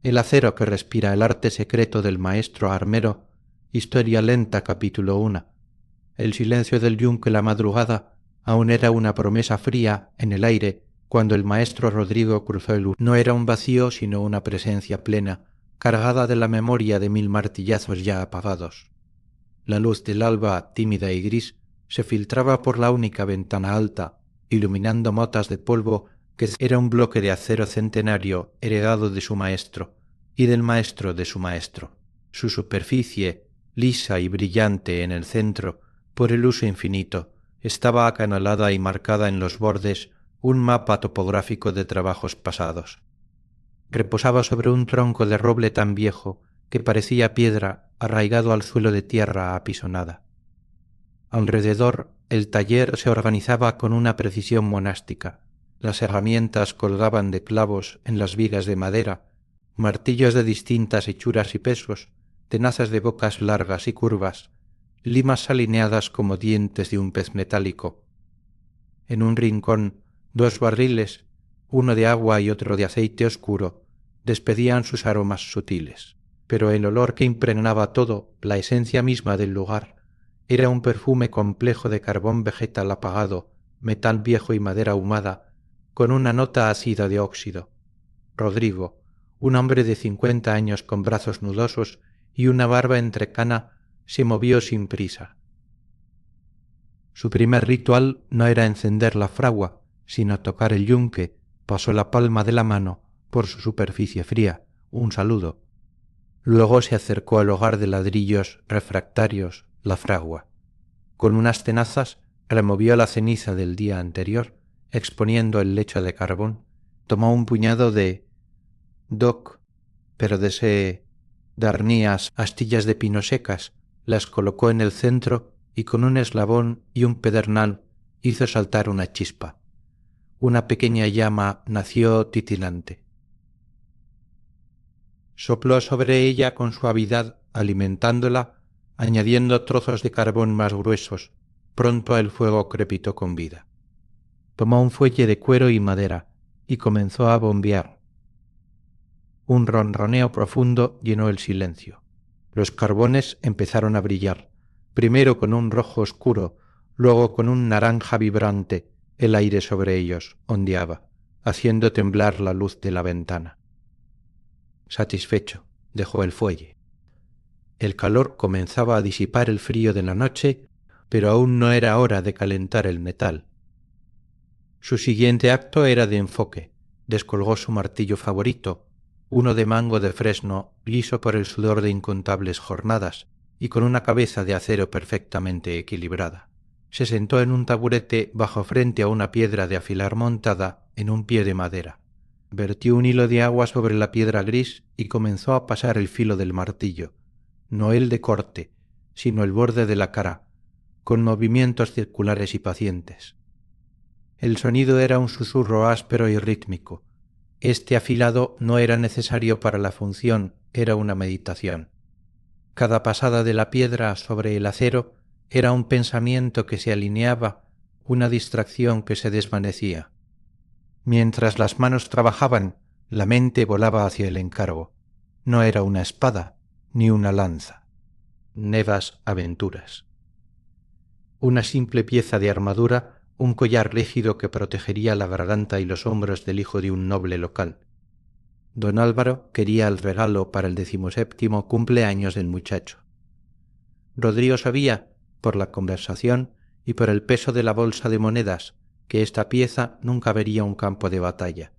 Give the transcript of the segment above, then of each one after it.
El acero que respira el arte secreto del maestro armero. Historia lenta, capítulo 1. El silencio del yunque la madrugada aún era una promesa fría en el aire cuando el maestro Rodrigo cruzó el umbral. No era un vacío sino una presencia plena, cargada de la memoria de 1000 martillazos ya apagados. La luz del alba, tímida y gris, se filtraba por la única ventana alta, iluminando motas de polvo que era un bloque de acero centenario heredado de su maestro y del maestro de su maestro. Su superficie, lisa y brillante en el centro, por el uso infinito, estaba acanalada y marcada en los bordes un mapa topográfico de trabajos pasados. Reposaba sobre un tronco de roble tan viejo que parecía piedra arraigado al suelo de tierra apisonada. Alrededor, el taller se organizaba con una precisión monástica. Las herramientas colgaban de clavos en las vigas de madera, martillos de distintas hechuras y pesos, tenazas de bocas largas y curvas, limas alineadas como dientes de un pez metálico. En un rincón, 2 barriles, uno de agua y otro de aceite oscuro, despedían sus aromas sutiles. Pero el olor que impregnaba todo, la esencia misma del lugar, era un perfume complejo de carbón vegetal apagado, metal viejo y madera ahumada, con una nota ácida de óxido. Rodrigo, un hombre de 50 años con brazos nudosos y una barba entrecana, se movió sin prisa. Su primer ritual no era encender la fragua, sino tocar el yunque. Pasó la palma de la mano por su superficie fría, un saludo. Luego se acercó al hogar de ladrillos refractarios, la fragua. Con unas tenazas removió la ceniza del día anterior, exponiendo el lecho de carbón. Tomó un puñado de doc, pero de darnías, astillas de pino secas, las colocó en el centro y con un eslabón y un pedernal hizo saltar una chispa. Una pequeña llama nació titilante. Sopló sobre ella con suavidad, alimentándola, añadiendo trozos de carbón más gruesos. Pronto el fuego crepitó con vida. Tomó un fuelle de cuero y madera y comenzó a bombear. Un ronroneo profundo llenó el silencio. Los carbones empezaron a brillar, primero con un rojo oscuro, luego con un naranja vibrante. El aire sobre ellos ondeaba, haciendo temblar la luz de la ventana. Satisfecho, dejó el fuelle. El calor comenzaba a disipar el frío de la noche, pero aún no era hora de calentar el metal. Su siguiente acto era de enfoque. Descolgó su martillo favorito, uno de mango de fresno, liso por el sudor de incontables jornadas y con una cabeza de acero perfectamente equilibrada. Se sentó en un taburete bajo frente a una piedra de afilar montada en un pie de madera. Vertió un hilo de agua sobre la piedra gris y comenzó a pasar el filo del martillo, no el de corte, sino el borde de la cara, con movimientos circulares y pacientes. El sonido era un susurro áspero y rítmico. Este afilado no era necesario para la función, era una meditación. Cada pasada de la piedra sobre el acero era un pensamiento que se alineaba, una distracción que se desvanecía. Mientras las manos trabajaban, la mente volaba hacia el encargo. No era una espada, ni una lanza. Nuevas aventuras. Una simple pieza de armadura, un collar rígido que protegería la garganta y los hombros del hijo de un noble local. Don Álvaro quería el regalo para el 17º cumpleaños del muchacho. Rodrigo sabía, por la conversación y por el peso de la bolsa de monedas, que esta pieza nunca vería un campo de batalla.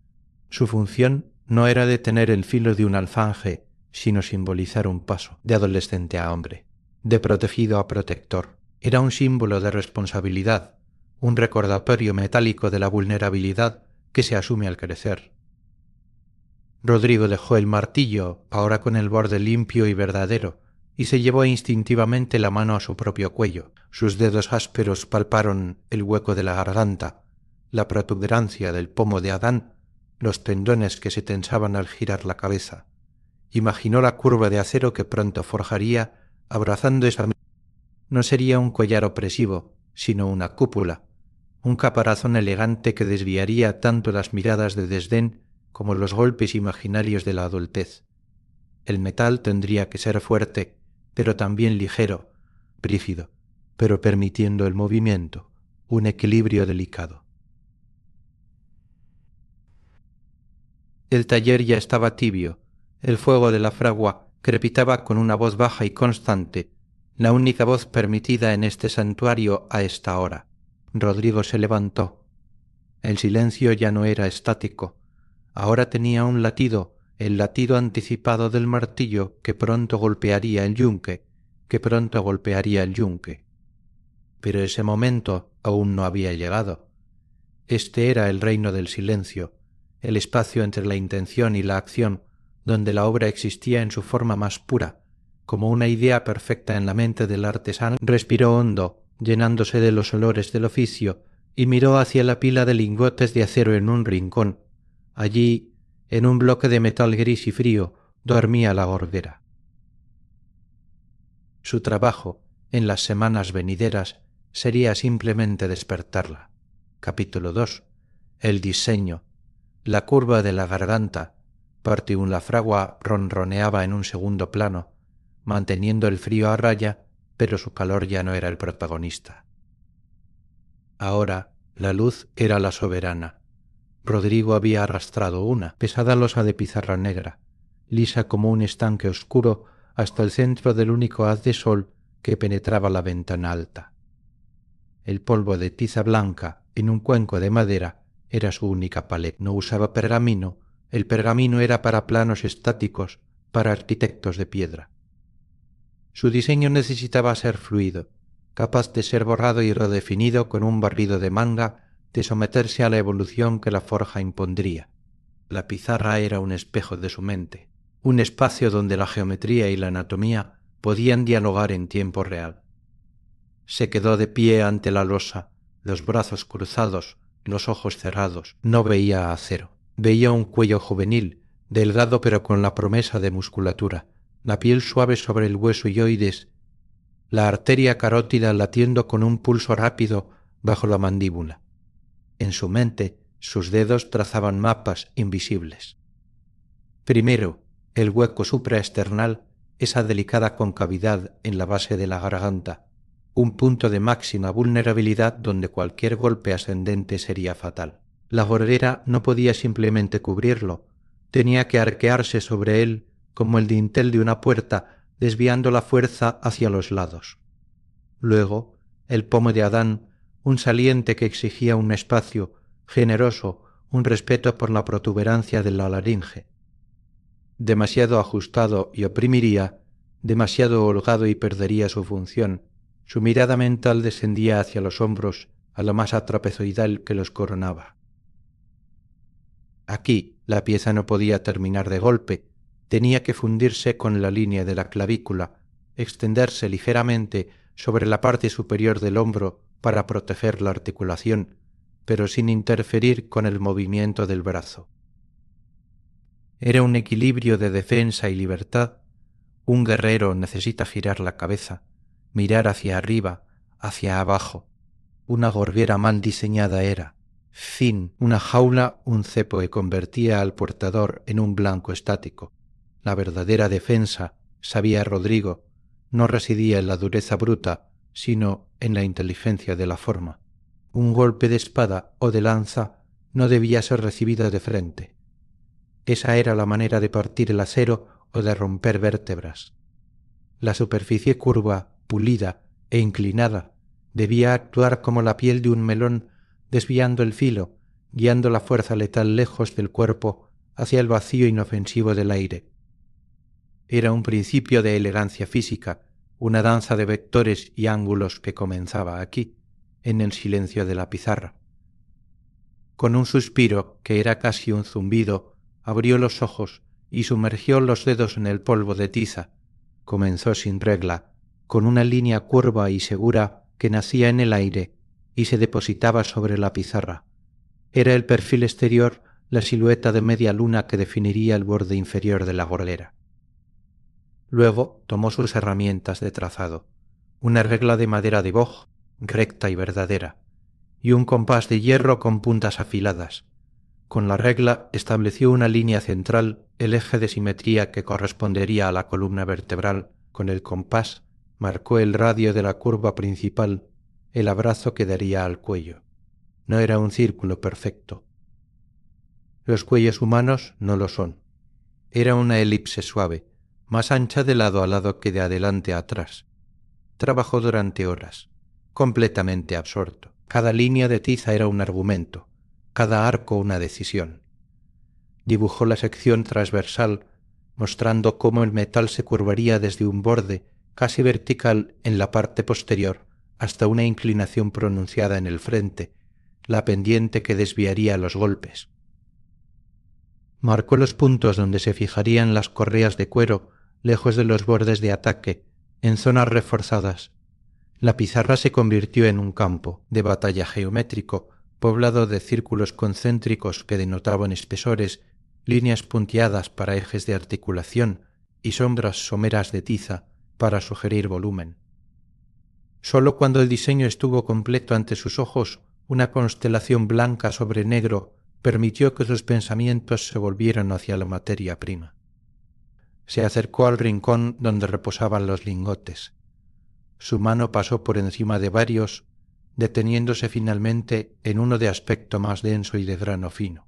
Su función no era detener el filo de un alfanje, sino simbolizar un paso de adolescente a hombre, de protegido a protector. Era un símbolo de responsabilidad, un recordatorio metálico de la vulnerabilidad que se asume al crecer. Rodrigo dejó el martillo, ahora con el borde limpio y verdadero, y se llevó instintivamente la mano a su propio cuello. Sus dedos ásperos palparon el hueco de la garganta, la protuberancia del pomo de Adán, los tendones que se tensaban al girar la cabeza. Imaginó la curva de acero que pronto forjaría, abrazando esa... No sería un collar opresivo, sino una cúpula, un caparazón elegante que desviaría tanto las miradas de desdén como los golpes imaginarios de la adultez. El metal tendría que ser fuerte, pero también ligero, brígido, pero permitiendo el movimiento, un equilibrio delicado. El taller ya estaba tibio, el fuego de la fragua crepitaba con una voz baja y constante, la única voz permitida en este santuario a esta hora. Rodrigo se levantó. El silencio ya no era estático, ahora tenía un latido, el latido anticipado del martillo que pronto golpearía el yunque, Pero ese momento aún no había llegado. Este era el reino del silencio, el espacio entre la intención y la acción, donde la obra existía en su forma más pura, como una idea perfecta en la mente del artesano. Respiró hondo, llenándose de los olores del oficio, y miró hacia la pila de lingotes de acero en un rincón. Allí, en un bloque de metal gris y frío, dormía la gordera. Su trabajo, en las semanas venideras, sería simplemente despertarla. Capítulo 2. El diseño. La curva de la garganta. Parte la fragua ronroneaba en un segundo plano, manteniendo el frío a raya, pero su calor ya no era el protagonista. Ahora la luz era la soberana. Rodrigo había arrastrado una pesada losa de pizarra negra, lisa como un estanque oscuro, hasta el centro del único haz de sol que penetraba la ventana alta. El polvo de tiza blanca en un cuenco de madera era su única paleta. No usaba pergamino, el pergamino era para planos estáticos, para arquitectos de piedra. Su diseño necesitaba ser fluido, capaz de ser borrado y redefinido con un barrido de manga, de someterse a la evolución que la forja impondría. La pizarra era un espejo de su mente, un espacio donde la geometría y la anatomía podían dialogar en tiempo real. Se quedó de pie ante la losa, los brazos cruzados, los ojos cerrados. No veía acero. Veía un cuello juvenil, delgado pero con la promesa de musculatura, la piel suave sobre el hueso ioides, la arteria carótida latiendo con un pulso rápido bajo la mandíbula. En su mente, sus dedos trazaban mapas invisibles. Primero, el hueco supraesternal, esa delicada concavidad en la base de la garganta, un punto de máxima vulnerabilidad donde cualquier golpe ascendente sería fatal. La gordera no podía simplemente cubrirlo, tenía que arquearse sobre él como el dintel de una puerta, desviando la fuerza hacia los lados. Luego, el pomo de Adán, un saliente que exigía un espacio generoso, un respeto por la protuberancia de la laringe. Demasiado ajustado y oprimiría, demasiado holgado y perdería su función. Su mirada mental descendía hacia los hombros, a la masa trapezoidal que los coronaba. Aquí la pieza no podía terminar de golpe, tenía que fundirse con la línea de la clavícula, extenderse ligeramente sobre la parte superior del hombro para proteger la articulación, pero sin interferir con el movimiento del brazo. Era un equilibrio de defensa y libertad. Un guerrero necesita girar la cabeza, mirar hacia arriba, hacia abajo. Una gorguera mal diseñada era. Fin, una jaula, un cepo que convertía al portador en un blanco estático. La verdadera defensa, sabía Rodrigo, no residía en la dureza bruta, sino en la inteligencia de la forma. Un golpe de espada o de lanza no debía ser recibido de frente. Esa era la manera de partir el acero o de romper vértebras. La superficie curva, pulida e inclinada debía actuar como la piel de un melón, desviando el filo, guiando la fuerza letal lejos del cuerpo hacia el vacío inofensivo del aire. Era un principio de elegancia física, una danza de vectores y ángulos que comenzaba aquí, en el silencio de la pizarra. Con un suspiro que era casi un zumbido, abrió los ojos y sumergió los dedos en el polvo de tiza. Comenzó sin regla, con una línea curva y segura que nacía en el aire y se depositaba sobre la pizarra. Era el perfil exterior, la silueta de media luna que definiría el borde inferior de la gorguera. Luego tomó sus herramientas de trazado, una regla de madera de boj, recta y verdadera, y un compás de hierro con puntas afiladas. Con la regla estableció una línea central el eje de simetría que correspondería a la columna vertebral con el compás marcó el radio de la curva principal, el abrazo que daría al cuello. No era un círculo perfecto. Los cuellos humanos no lo son. Era una elipse suave, más ancha de lado a lado que de adelante a atrás. Trabajó durante horas, completamente absorto. Cada línea de tiza era un argumento, cada arco una decisión. Dibujó la sección transversal, mostrando cómo el metal se curvaría desde un borde casi vertical en la parte posterior hasta una inclinación pronunciada en el frente, la pendiente que desviaría los golpes. Marcó los puntos donde se fijarían las correas de cuero lejos de los bordes de ataque, en zonas reforzadas. La pizarra se convirtió en un campo de batalla geométrico, poblado de círculos concéntricos que denotaban espesores, líneas punteadas para ejes de articulación y sombras someras de tiza para sugerir volumen. Sólo cuando el diseño estuvo completo ante sus ojos, una constelación blanca sobre negro permitió que sus pensamientos se volvieran hacia la materia prima. Se acercó al rincón donde reposaban los lingotes. Su mano pasó por encima de varios, deteniéndose finalmente en uno de aspecto más denso y de grano fino.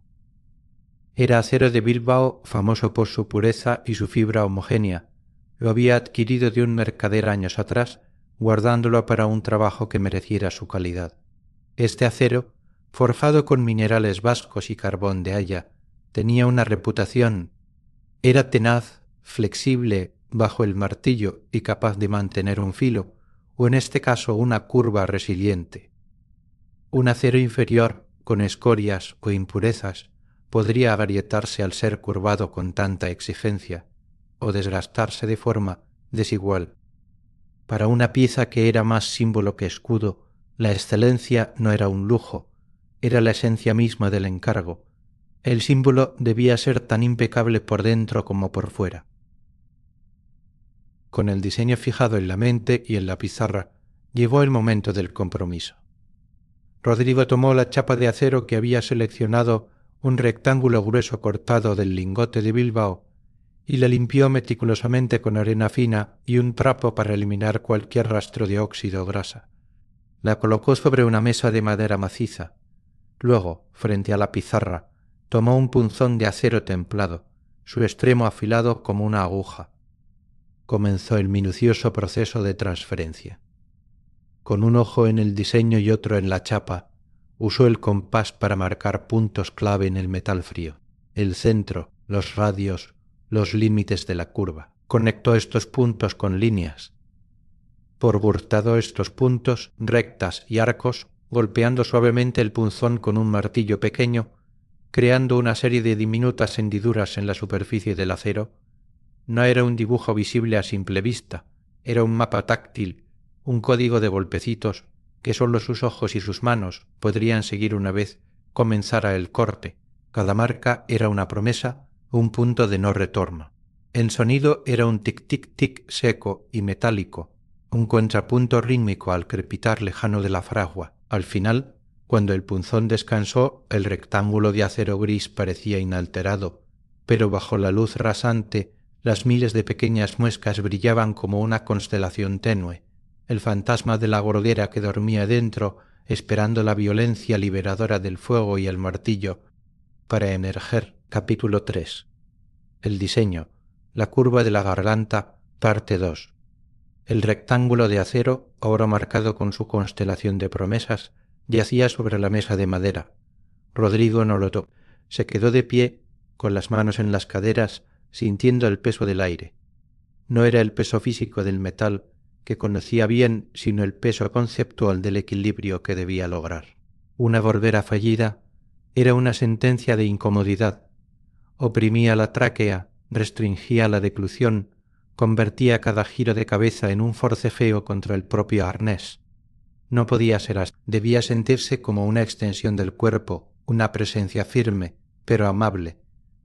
Era acero de Bilbao, famoso por su pureza y su fibra homogénea. Lo había adquirido de un mercader años atrás, guardándolo para un trabajo que mereciera su calidad. Este acero, forjado con minerales vascos y carbón de haya, tenía una reputación. Era tenaz, flexible bajo el martillo y capaz de mantener un filo, o en este caso una curva resiliente. Un acero inferior, con escorias o impurezas, podría agrietarse al ser curvado con tanta exigencia, o desgastarse de forma desigual. Para una pieza que era más símbolo que escudo, la excelencia no era un lujo, era la esencia misma del encargo. El símbolo debía ser tan impecable por dentro como por fuera. Con el diseño fijado en la mente y en la pizarra, llegó el momento del compromiso. Rodrigo tomó la chapa de acero que había seleccionado, un rectángulo grueso cortado del lingote de Bilbao, y la limpió meticulosamente con arena fina y un trapo para eliminar cualquier rastro de óxido o grasa. La colocó sobre una mesa de madera maciza. Luego, frente a la pizarra, tomó un punzón de acero templado, su extremo afilado como una aguja. Comenzó el minucioso proceso de transferencia. Con un ojo en el diseño y otro en la chapa, usó el compás para marcar puntos clave en el metal frío, el centro, los radios, los límites de la curva. Conectó estos puntos con líneas. Burtado estos puntos, rectas y arcos, golpeando suavemente el punzón con un martillo pequeño, creando una serie de diminutas hendiduras en la superficie del acero. No era un dibujo visible a simple vista, era un mapa táctil, un código de golpecitos que sólo sus ojos y sus manos podrían seguir una vez comenzara el corte. Cada marca era una promesa, un punto de no retorno. El sonido era un tic-tic-tic seco y metálico, un contrapunto rítmico al crepitar lejano de la fragua. Al final, cuando el punzón descansó, el rectángulo de acero gris parecía inalterado, pero bajo la luz rasante, las miles de pequeñas muescas brillaban como una constelación tenue, el fantasma de la gordera que dormía dentro, esperando la violencia liberadora del fuego y el martillo, para emerger. Capítulo 3. El diseño, la curva de la garganta, parte 2. El rectángulo de acero, ahora marcado con su constelación de promesas, yacía sobre la mesa de madera. Rodrigo no lo tocó. Se quedó de pie, con las manos en las caderas, sintiendo el peso del aire. No era el peso físico del metal, que conocía bien, sino el peso conceptual del equilibrio que debía lograr. Una bordera fallida era una sentencia de incomodidad. Oprimía la tráquea, restringía la declusión, convertía cada giro de cabeza en un forcejeo contra el propio arnés. No podía ser así. Debía sentirse como una extensión del cuerpo, una presencia firme, pero amable,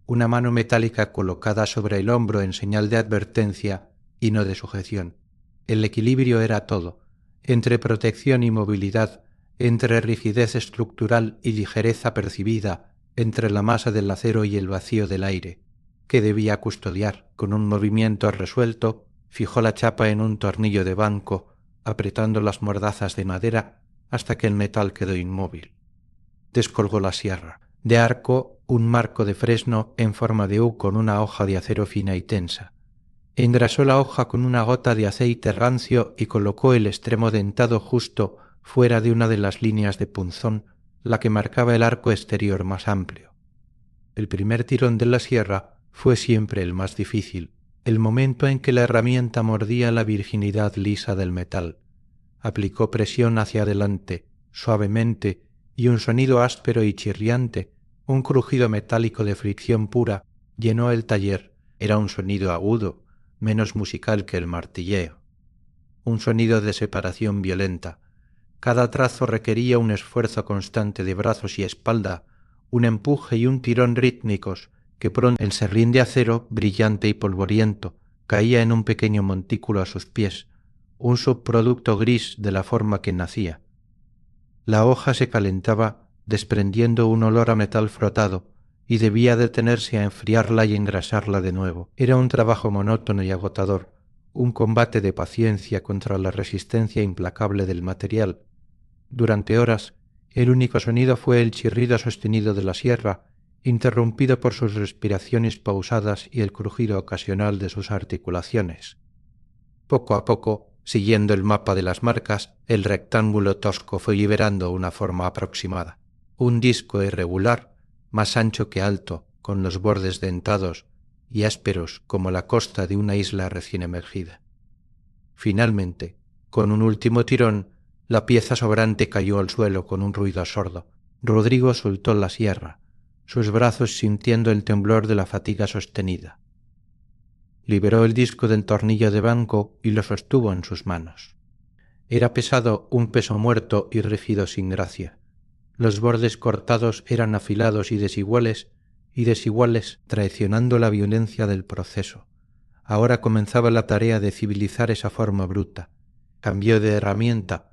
una mano metálica colocada sobre el hombro en señal de advertencia y no de sujeción. El equilibrio era todo, entre protección y movilidad, entre rigidez estructural y ligereza percibida, entre la masa del acero y el vacío del aire. que debía custodiar. Con un movimiento resuelto, fijó la chapa en un tornillo de banco, apretando las mordazas de madera hasta que el metal quedó inmóvil. Descolgó la sierra. De arco, un marco de fresno en forma de U con una hoja de acero fina y tensa. Engrasó la hoja con una gota de aceite rancio y colocó el extremo dentado justo fuera de una de las líneas de punzón, la que marcaba el arco exterior más amplio. El primer tirón de la sierra fue siempre el más difícil, el momento en que la herramienta mordía la virginidad lisa del metal. Aplicó presión hacia adelante, suavemente, y un sonido áspero y chirriante, un crujido metálico de fricción pura, llenó el taller. Era un sonido agudo, menos musical que el martilleo. Un sonido de separación violenta. Cada trazo requería un esfuerzo constante de brazos y espalda, un empuje y un tirón rítmicos, que pronto el serrín de acero, brillante y polvoriento, caía en un pequeño montículo a sus pies, un subproducto gris de la forma que nacía. La hoja se calentaba, desprendiendo un olor a metal frotado, y debía detenerse a enfriarla y engrasarla de nuevo. Era un trabajo monótono y agotador, un combate de paciencia contra la resistencia implacable del material. Durante horas, el único sonido fue el chirrido sostenido de la sierra, interrumpido por sus respiraciones pausadas y el crujido ocasional de sus articulaciones. Poco a poco, siguiendo el mapa de las marcas, el rectángulo tosco fue liberando una forma aproximada. Un disco irregular, más ancho que alto, con los bordes dentados y ásperos como la costa de una isla recién emergida. Finalmente, con un último tirón, la pieza sobrante cayó al suelo con un ruido sordo. Rodrigo soltó la sierra, sus brazos sintiendo el temblor de la fatiga sostenida. Liberó el disco del tornillo de banco y lo sostuvo en sus manos. Era pesado, un peso muerto y rígido sin gracia. Los bordes cortados eran afilados y desiguales, traicionando la violencia del proceso. Ahora comenzaba la tarea de civilizar esa forma bruta. Cambió de herramienta,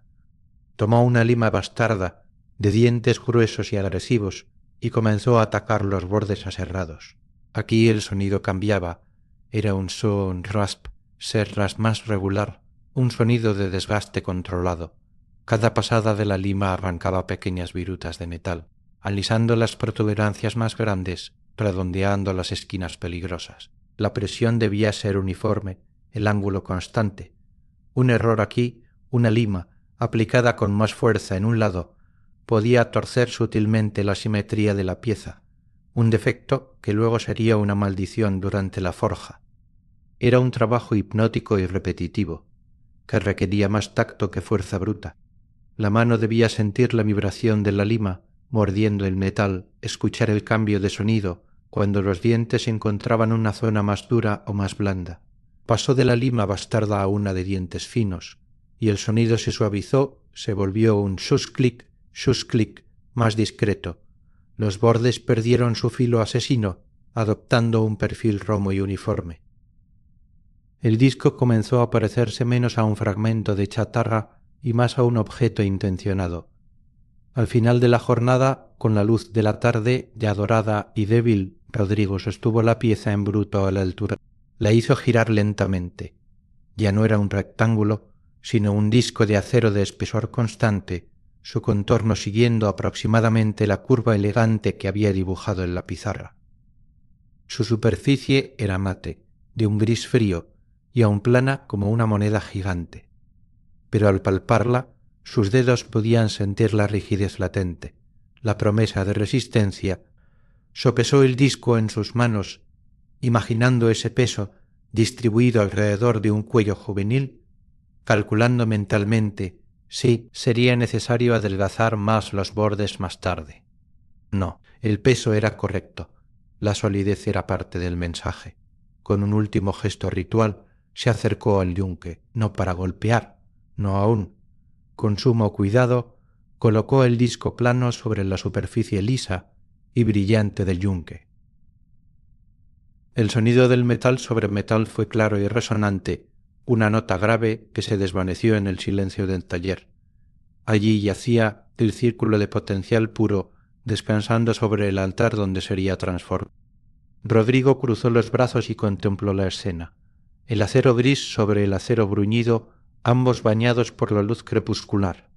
tomó una lima bastarda, de dientes gruesos y agresivos, y comenzó a atacar los bordes aserrados. Aquí el sonido cambiaba. Era un son rasp, serras más regular, un sonido de desgaste controlado. Cada pasada de la lima arrancaba pequeñas virutas de metal, alisando las protuberancias más grandes, redondeando las esquinas peligrosas. La presión debía ser uniforme, el ángulo constante. Un error aquí, una lima, aplicada con más fuerza en un lado, podía torcer sutilmente la simetría de la pieza, un defecto que luego sería una maldición durante la forja. Era un trabajo hipnótico y repetitivo, que requería más tacto que fuerza bruta. La mano debía sentir la vibración de la lima, mordiendo el metal, escuchar el cambio de sonido cuando los dientes encontraban una zona más dura o más blanda. Pasó de la lima bastarda a una de dientes finos, y el sonido se suavizó, se volvió un shus-clic, más discreto. Los bordes perdieron su filo asesino, adoptando un perfil romo y uniforme. El disco comenzó a parecerse menos a un fragmento de chatarra y más a un objeto intencionado. Al final de la jornada, con la luz de la tarde, ya dorada y débil, Rodrigo sostuvo la pieza en bruto a la altura. La hizo girar lentamente. Ya no era un rectángulo, sino un disco de acero de espesor constante, su contorno siguiendo aproximadamente la curva elegante que había dibujado en la pizarra. Su superficie era mate, de un gris frío, y aún plana como una moneda gigante. Pero al palparla, sus dedos podían sentir la rigidez latente, la promesa de resistencia. Sopesó el disco en sus manos, imaginando ese peso distribuido alrededor de un cuello juvenil, calculando mentalmente si sería necesario adelgazar más los bordes más tarde. No, el peso era correcto, la solidez era parte del mensaje. Con un último gesto ritual, se acercó al yunque, no para golpear, no aún. Con sumo cuidado, colocó el disco plano sobre la superficie lisa y brillante del yunque. El sonido del metal sobre metal fue claro y resonante, una nota grave que se desvaneció en el silencio del taller. Allí yacía el círculo de potencial puro descansando sobre el altar donde sería transformado. Rodrigo cruzó los brazos y contempló la escena. El acero gris sobre el acero bruñido, ambos bañados por la luz crepuscular.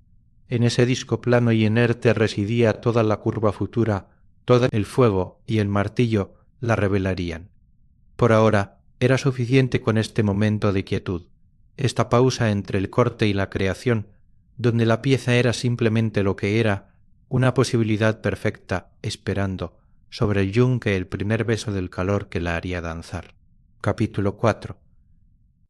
En ese disco plano y inerte residía toda la curva futura, todo el fuego y el martillo la revelarían. Por ahora era suficiente con este momento de quietud, esta pausa entre el corte y la creación, donde la pieza era simplemente lo que era, una posibilidad perfecta, esperando, sobre el yunque el primer beso del calor que la haría danzar. Capítulo 4.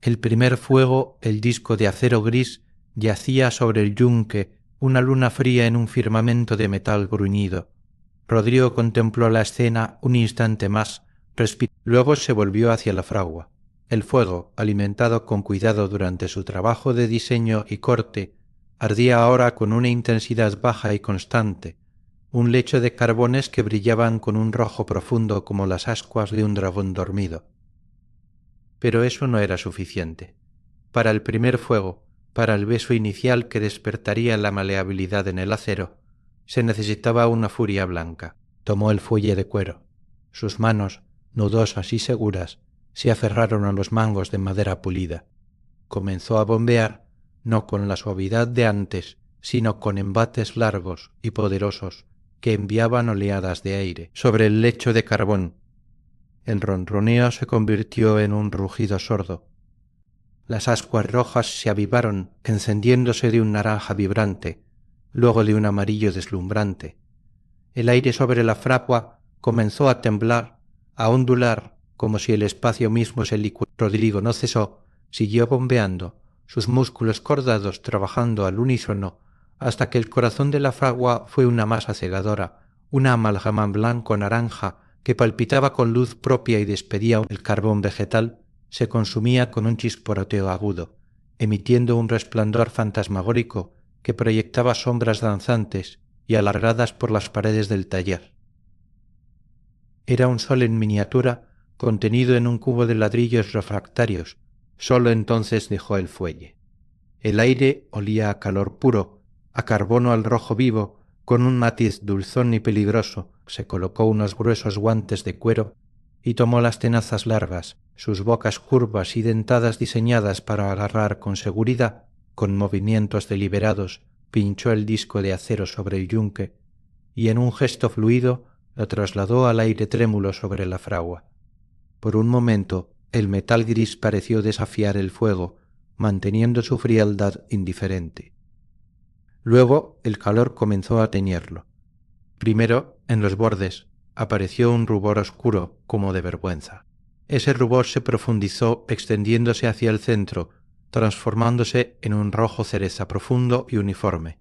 El primer fuego, el disco de acero gris, yacía sobre el yunque, una luna fría en un firmamento de metal bruñido. Rodrigo contempló la escena un instante más, luego se volvió hacia la fragua. El fuego, alimentado con cuidado durante su trabajo de diseño y corte, ardía ahora con una intensidad baja y constante, un lecho de carbones que brillaban con un rojo profundo como las ascuas de un dragón dormido. Pero eso no era suficiente. Para el primer fuego, para el beso inicial que despertaría la maleabilidad en el acero, se necesitaba una furia blanca. Tomó el fuelle de cuero. Sus manos, nudosas y seguras, se aferraron a los mangos de madera pulida. Comenzó a bombear, no con la suavidad de antes, sino con embates largos y poderosos que enviaban oleadas de aire sobre el lecho de carbón. El ronroneo se convirtió en un rugido sordo. Las ascuas rojas se avivaron, encendiéndose de un naranja vibrante, luego de un amarillo deslumbrante. El aire sobre la fragua comenzó a temblar, a ondular, como si el espacio mismo se licuara. Rodrigo no cesó, siguió bombeando, sus músculos cordados trabajando al unísono, hasta que el corazón de la fragua fue una masa cegadora, una amalgama blanco-naranja que palpitaba con luz propia y despedía el carbón vegetal, se consumía con un chisporoteo agudo, emitiendo un resplandor fantasmagórico que proyectaba sombras danzantes y alargadas por las paredes del taller. Era un sol en miniatura contenido en un cubo de ladrillos refractarios. Sólo entonces dejó el fuelle. El aire olía a calor puro, a carbono al rojo vivo, con un matiz dulzón y peligroso. Se colocó unos gruesos guantes de cuero y tomó las tenazas largas, sus bocas curvas y dentadas diseñadas para agarrar con seguridad, con movimientos deliberados, pinchó el disco de acero sobre el yunque y en un gesto fluido lo trasladó al aire trémulo sobre la fragua. Por un momento el metal gris pareció desafiar el fuego, manteniendo su frialdad indiferente. Luego el calor comenzó a teñirlo. Primero, en los bordes, apareció un rubor oscuro como de vergüenza. Ese rubor se profundizó extendiéndose hacia el centro, transformándose en un rojo cereza profundo y uniforme.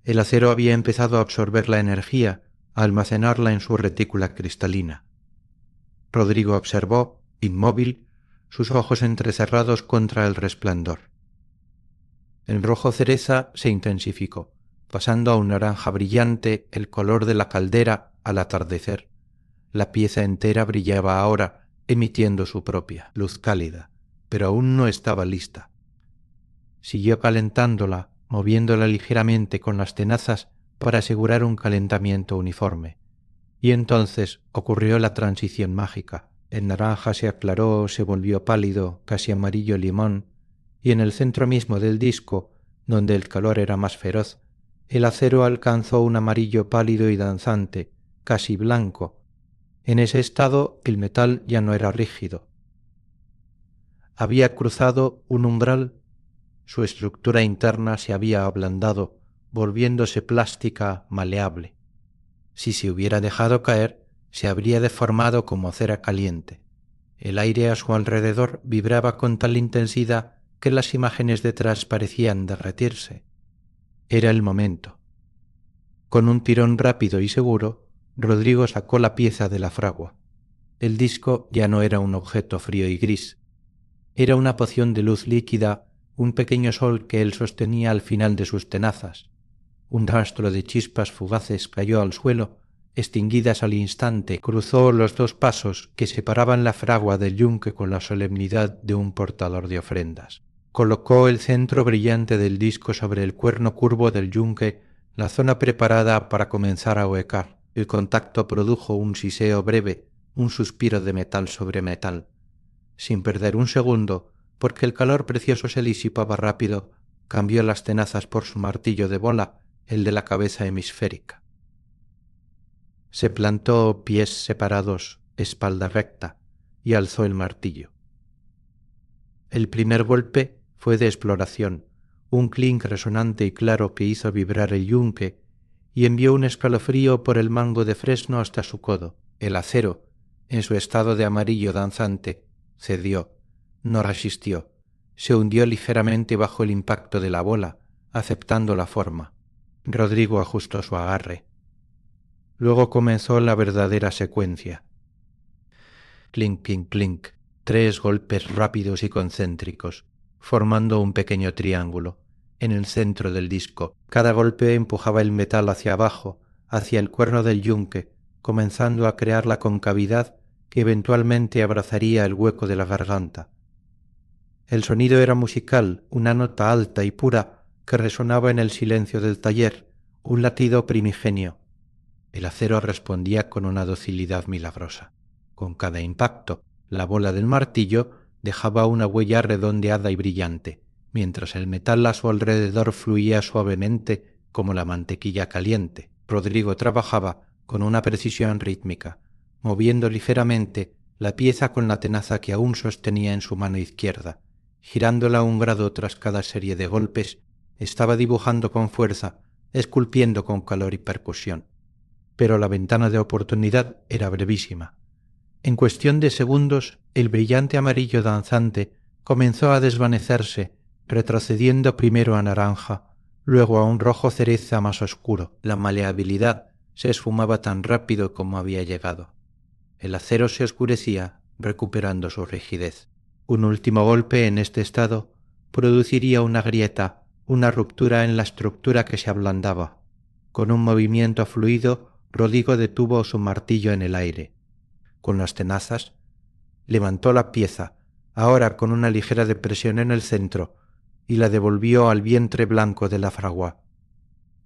El acero había empezado a absorber la energía, a almacenarla en su retícula cristalina. Rodrigo observó, inmóvil, sus ojos entrecerrados contra el resplandor. El rojo cereza se intensificó, pasando a un naranja brillante el color de la caldera al atardecer. La pieza entera brillaba ahora, emitiendo su propia luz cálida, pero aún no estaba lista. Siguió calentándola, moviéndola ligeramente con las tenazas para asegurar un calentamiento uniforme. Y entonces ocurrió la transición mágica. El naranja se aclaró, se volvió pálido, casi amarillo limón, y en el centro mismo del disco, donde el calor era más feroz, el acero alcanzó un amarillo pálido y danzante, casi blanco. En ese estado el metal ya no era rígido. Había cruzado un umbral, su estructura interna se había ablandado, volviéndose plástica, maleable. Si se hubiera dejado caer, se habría deformado como cera caliente. El aire a su alrededor vibraba con tal intensidad que las imágenes detrás parecían derretirse. Era el momento. Con un tirón rápido y seguro, Rodrigo sacó la pieza de la fragua. El disco ya no era un objeto frío y gris. Era una poción de luz líquida, un pequeño sol que él sostenía al final de sus tenazas. Un rastro de chispas fugaces cayó al suelo, extinguidas al instante. Cruzó los dos pasos que separaban la fragua del yunque con la solemnidad de un portador de ofrendas. Colocó el centro brillante del disco sobre el cuerno curvo del yunque, la zona preparada para comenzar a huecar. El contacto produjo un siseo breve, un suspiro de metal sobre metal, sin perder un segundo, porque el calor precioso se disipaba rápido, cambió las tenazas por su martillo de bola, el de la cabeza hemisférica. Se plantó pies separados, espalda recta, y alzó el martillo. El primer golpe fue de exploración, un clink resonante y claro que hizo vibrar el yunque y envió un escalofrío por el mango de fresno hasta su codo. El acero, en su estado de amarillo danzante, cedió, no resistió, se hundió ligeramente bajo el impacto de la bola, aceptando la forma. Rodrigo ajustó su agarre. Luego comenzó la verdadera secuencia. Clink, clink, clink, 3 golpes rápidos y concéntricos, formando un pequeño triángulo. En el centro del disco, cada golpe empujaba el metal hacia abajo, hacia el cuerno del yunque, comenzando a crear la concavidad que eventualmente abrazaría el hueco de la garganta. El sonido era musical, una nota alta y pura que resonaba en el silencio del taller, un latido primigenio. El acero respondía con una docilidad milagrosa. Con cada impacto, la bola del martillo dejaba una huella redondeada y brillante, mientras el metal a su alrededor fluía suavemente como la mantequilla caliente. Rodrigo trabajaba con una precisión rítmica, moviendo ligeramente la pieza con la tenaza que aún sostenía en su mano izquierda. Girándola un grado tras cada serie de golpes, estaba dibujando con fuerza, esculpiendo con calor y percusión. Pero la ventana de oportunidad era brevísima. En cuestión de segundos, el brillante amarillo danzante comenzó a desvanecerse, retrocediendo primero a naranja, luego a un rojo cereza más oscuro. La maleabilidad se esfumaba tan rápido como había llegado. El acero se oscurecía, recuperando su rigidez. Un último golpe en este estado produciría una grieta, una ruptura en la estructura que se ablandaba. Con un movimiento fluido, Rodrigo detuvo su martillo en el aire. Con las tenazas, levantó la pieza, ahora con una ligera depresión en el centro, y la devolvió al vientre blanco de la fragua.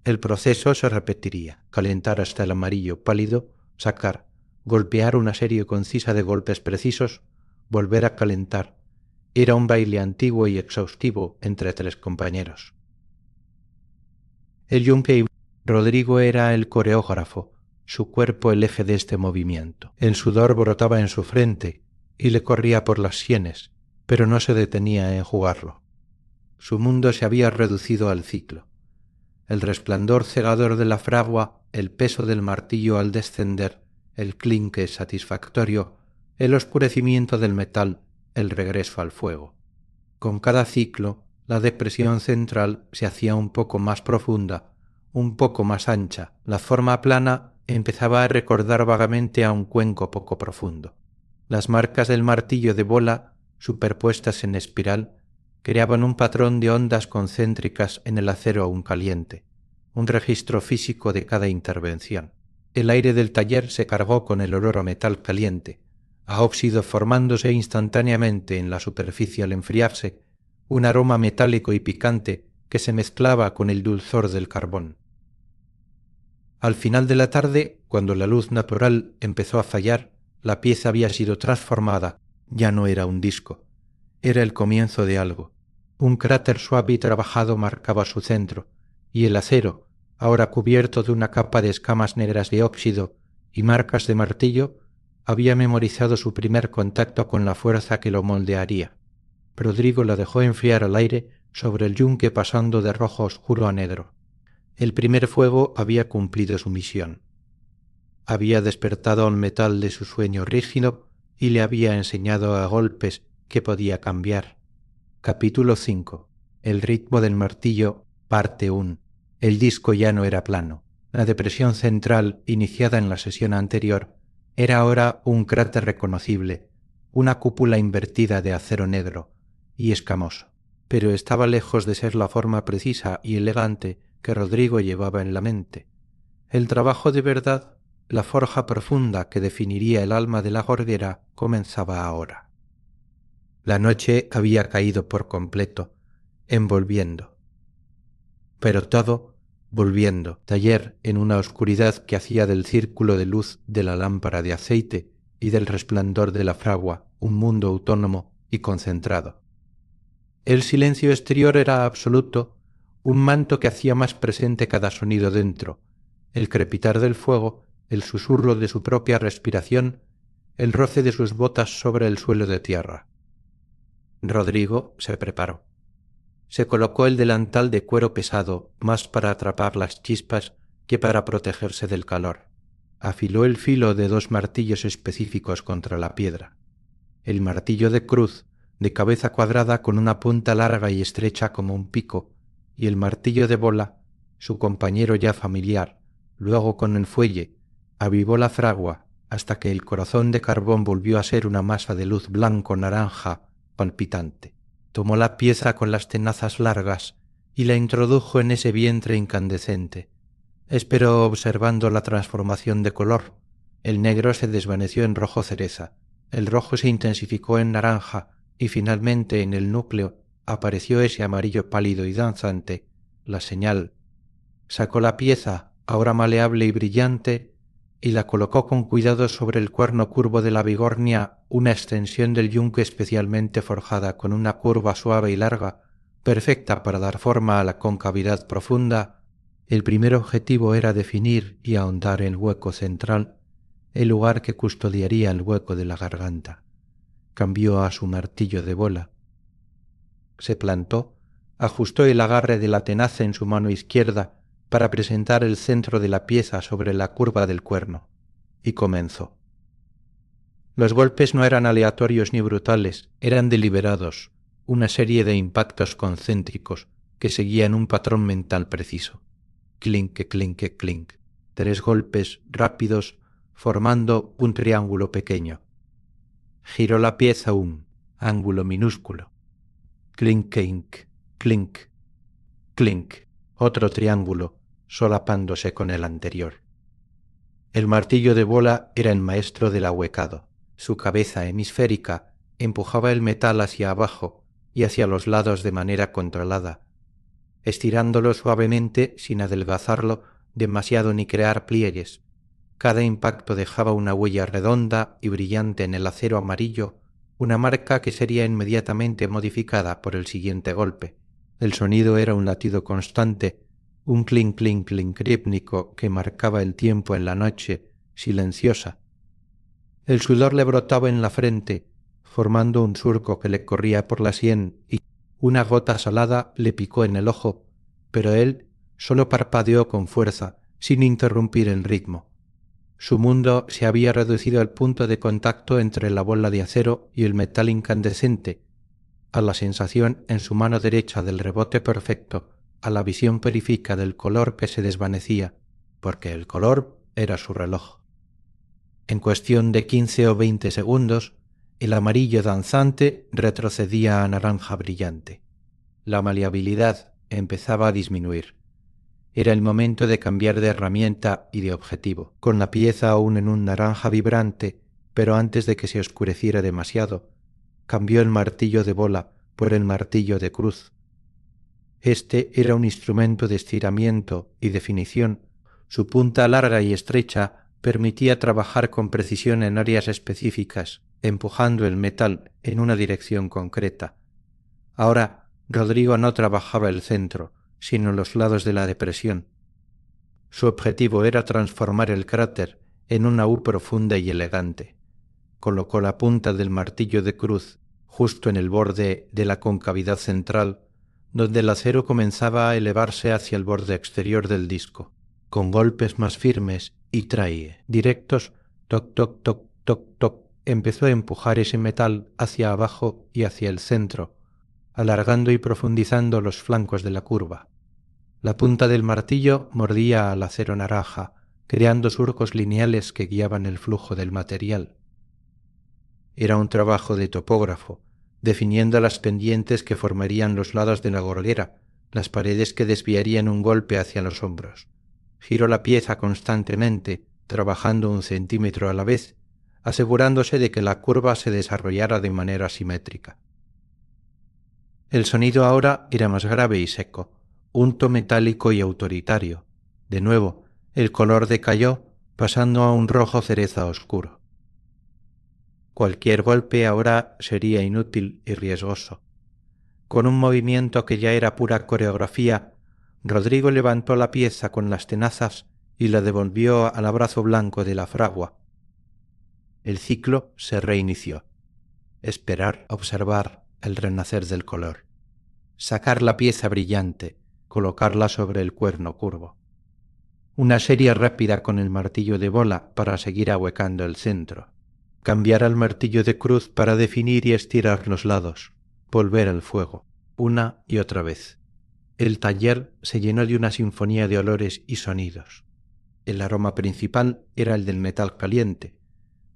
El proceso se repetiría: calentar hasta el amarillo pálido, sacar, golpear una serie concisa de golpes precisos, volver a calentar. Era un baile antiguo y exhaustivo entre 3 compañeros. El yunque Rodrigo era el coreógrafo, su cuerpo el eje de este movimiento. El sudor brotaba en su frente y le corría por las sienes, pero no se detenía a enjugarlo. Su mundo se había reducido al ciclo. El resplandor cegador de la fragua, el peso del martillo al descender, el clinque satisfactorio, el oscurecimiento del metal, el regreso al fuego. Con cada ciclo, la depresión central se hacía un poco más profunda, un poco más ancha. La forma plana empezaba a recordar vagamente a un cuenco poco profundo. Las marcas del martillo de bola, superpuestas en espiral, creaban un patrón de ondas concéntricas en el acero aún caliente, un registro físico de cada intervención. El aire del taller se cargó con el olor a metal caliente, a óxido formándose instantáneamente en la superficie al enfriarse, un aroma metálico y picante que se mezclaba con el dulzor del carbón. Al final de la tarde, cuando la luz natural empezó a fallar, la pieza había sido transformada, ya no era un disco, era el comienzo de algo. Un cráter suave y trabajado marcaba su centro, y el acero, ahora cubierto de una capa de escamas negras de óxido y marcas de martillo, había memorizado su primer contacto con la fuerza que lo moldearía. Rodrigo la dejó enfriar al aire sobre el yunque pasando de rojo oscuro a negro. El primer fuego había cumplido su misión. Había despertado al metal de su sueño rígido y le había enseñado a golpes que podía cambiar. Capítulo 5. El ritmo del martillo, parte 1. El disco ya no era plano. La depresión central, iniciada en la sesión anterior, era ahora un cráter reconocible, una cúpula invertida de acero negro y escamoso. Pero estaba lejos de ser la forma precisa y elegante que Rodrigo llevaba en la mente. El trabajo de verdad, la forja profunda que definiría el alma de la gorguera, comenzaba ahora. La noche había caído por completo, envolviendo. Pero todo volviendo, taller en una oscuridad que hacía del círculo de luz de la lámpara de aceite y del resplandor de la fragua un mundo autónomo y concentrado. El silencio exterior era absoluto, un manto que hacía más presente cada sonido dentro, el crepitar del fuego, el susurro de su propia respiración, el roce de sus botas sobre el suelo de tierra. Rodrigo se preparó. Se colocó el delantal de cuero pesado, más para atrapar las chispas que para protegerse del calor. Afiló el filo de 2 martillos específicos contra la piedra. El martillo de cruz, de cabeza cuadrada con una punta larga y estrecha como un pico, y el martillo de bola, su compañero ya familiar, luego con el fuelle, avivó la fragua hasta que el corazón de carbón volvió a ser una masa de luz blanco-naranja palpitante. Tomó la pieza con las tenazas largas y la introdujo en ese vientre incandescente. Esperó observando la transformación de color. El negro se desvaneció en rojo cereza, el rojo se intensificó en naranja y finalmente en el núcleo apareció ese amarillo pálido y danzante, la señal. Sacó la pieza, ahora maleable y brillante, y la colocó con cuidado sobre el cuerno curvo de la bigornia, una extensión del yunque especialmente forjada con una curva suave y larga, perfecta para dar forma a la concavidad profunda. El primer objetivo era definir y ahondar en el hueco central, el lugar que custodiaría el hueco de la garganta. Cambió a su martillo de bola. Se plantó, ajustó el agarre de la tenaza en su mano izquierda para presentar el centro de la pieza sobre la curva del cuerno, y comenzó. Los golpes no eran aleatorios ni brutales, eran deliberados, una serie de impactos concéntricos que seguían un patrón mental preciso. Clinque, clinque, clink. 3 golpes rápidos formando un triángulo pequeño. Giró la pieza un ángulo minúsculo. Clink, clink, clink, clink. Otro triángulo solapándose con el anterior. El martillo de bola era el maestro del ahuecado. Su cabeza hemisférica empujaba el metal hacia abajo y hacia los lados de manera controlada, estirándolo suavemente sin adelgazarlo demasiado ni crear pliegues. Cada impacto dejaba una huella redonda y brillante en el acero amarillo, una marca que sería inmediatamente modificada por el siguiente golpe. El sonido era un latido constante, un clink clink clink rítmico que marcaba el tiempo en la noche, silenciosa. El sudor le brotaba en la frente, formando un surco que le corría por la sien y una gota salada le picó en el ojo, pero él solo parpadeó con fuerza, sin interrumpir el ritmo. Su mundo se había reducido al punto de contacto entre la bola de acero y el metal incandescente, a la sensación en su mano derecha del rebote perfecto, a la visión periférica del color que se desvanecía, porque el color era su reloj. En cuestión de 15 o 20 segundos, el amarillo danzante retrocedía a naranja brillante. La maleabilidad empezaba a disminuir. Era el momento de cambiar de herramienta y de objetivo, con la pieza aún en un naranja vibrante, pero antes de que se oscureciera demasiado, cambió el martillo de bola por el martillo de cruz. Este era un instrumento de estiramiento y definición. Su punta larga y estrecha permitía trabajar con precisión en áreas específicas, empujando el metal en una dirección concreta. Ahora Rodrigo no trabajaba el centro, sino los lados de la depresión. Su objetivo era transformar el cráter en una U profunda y elegante. Colocó la punta del martillo de cruz justo en el borde de la concavidad central, donde el acero comenzaba a elevarse hacia el borde exterior del disco. Con golpes más firmes y directos, toc, toc, toc, toc, toc, empezó a empujar ese metal hacia abajo y hacia el centro, alargando y profundizando los flancos de la curva. La punta del martillo mordía al acero naranja, creando surcos lineales que guiaban el flujo del material. Era un trabajo de topógrafo, definiendo las pendientes que formarían los lados de la gorguera, las paredes que desviarían un golpe hacia los hombros. Giró la pieza constantemente, trabajando 1 centímetro a la vez, asegurándose de que la curva se desarrollara de manera simétrica. El sonido ahora era más grave y seco, unto metálico y autoritario. De nuevo, el color decayó, pasando a un rojo cereza oscuro. Cualquier golpe ahora sería inútil y riesgoso. Con un movimiento que ya era pura coreografía, Rodrigo levantó la pieza con las tenazas y la devolvió al abrazo blanco de la fragua. El ciclo se reinició. Esperar, observar el renacer del color. Sacar la pieza brillante, colocarla sobre el cuerno curvo. Una serie rápida con el martillo de bola para seguir ahuecando el centro. Cambiar al martillo de cruz para definir y estirar los lados. Volver al fuego, una y otra vez. El taller se llenó de una sinfonía de olores y sonidos. El aroma principal era el del metal caliente,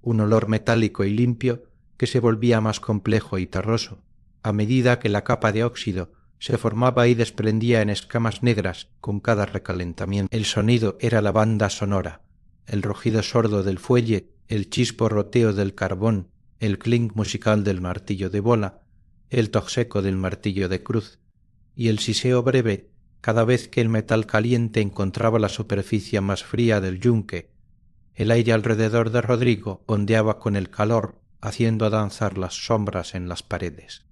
un olor metálico y limpio que se volvía más complejo y terroso, a medida que la capa de óxido se formaba y desprendía en escamas negras con cada recalentamiento. El sonido era la banda sonora, el rugido sordo del fuelle, el chisporroteo del carbón, el clink musical del martillo de bola, el toc seco del martillo de cruz, y el siseo breve cada vez que el metal caliente encontraba la superficie más fría del yunque. El aire alrededor de Rodrigo ondeaba con el calor, haciendo danzar las sombras en las paredes.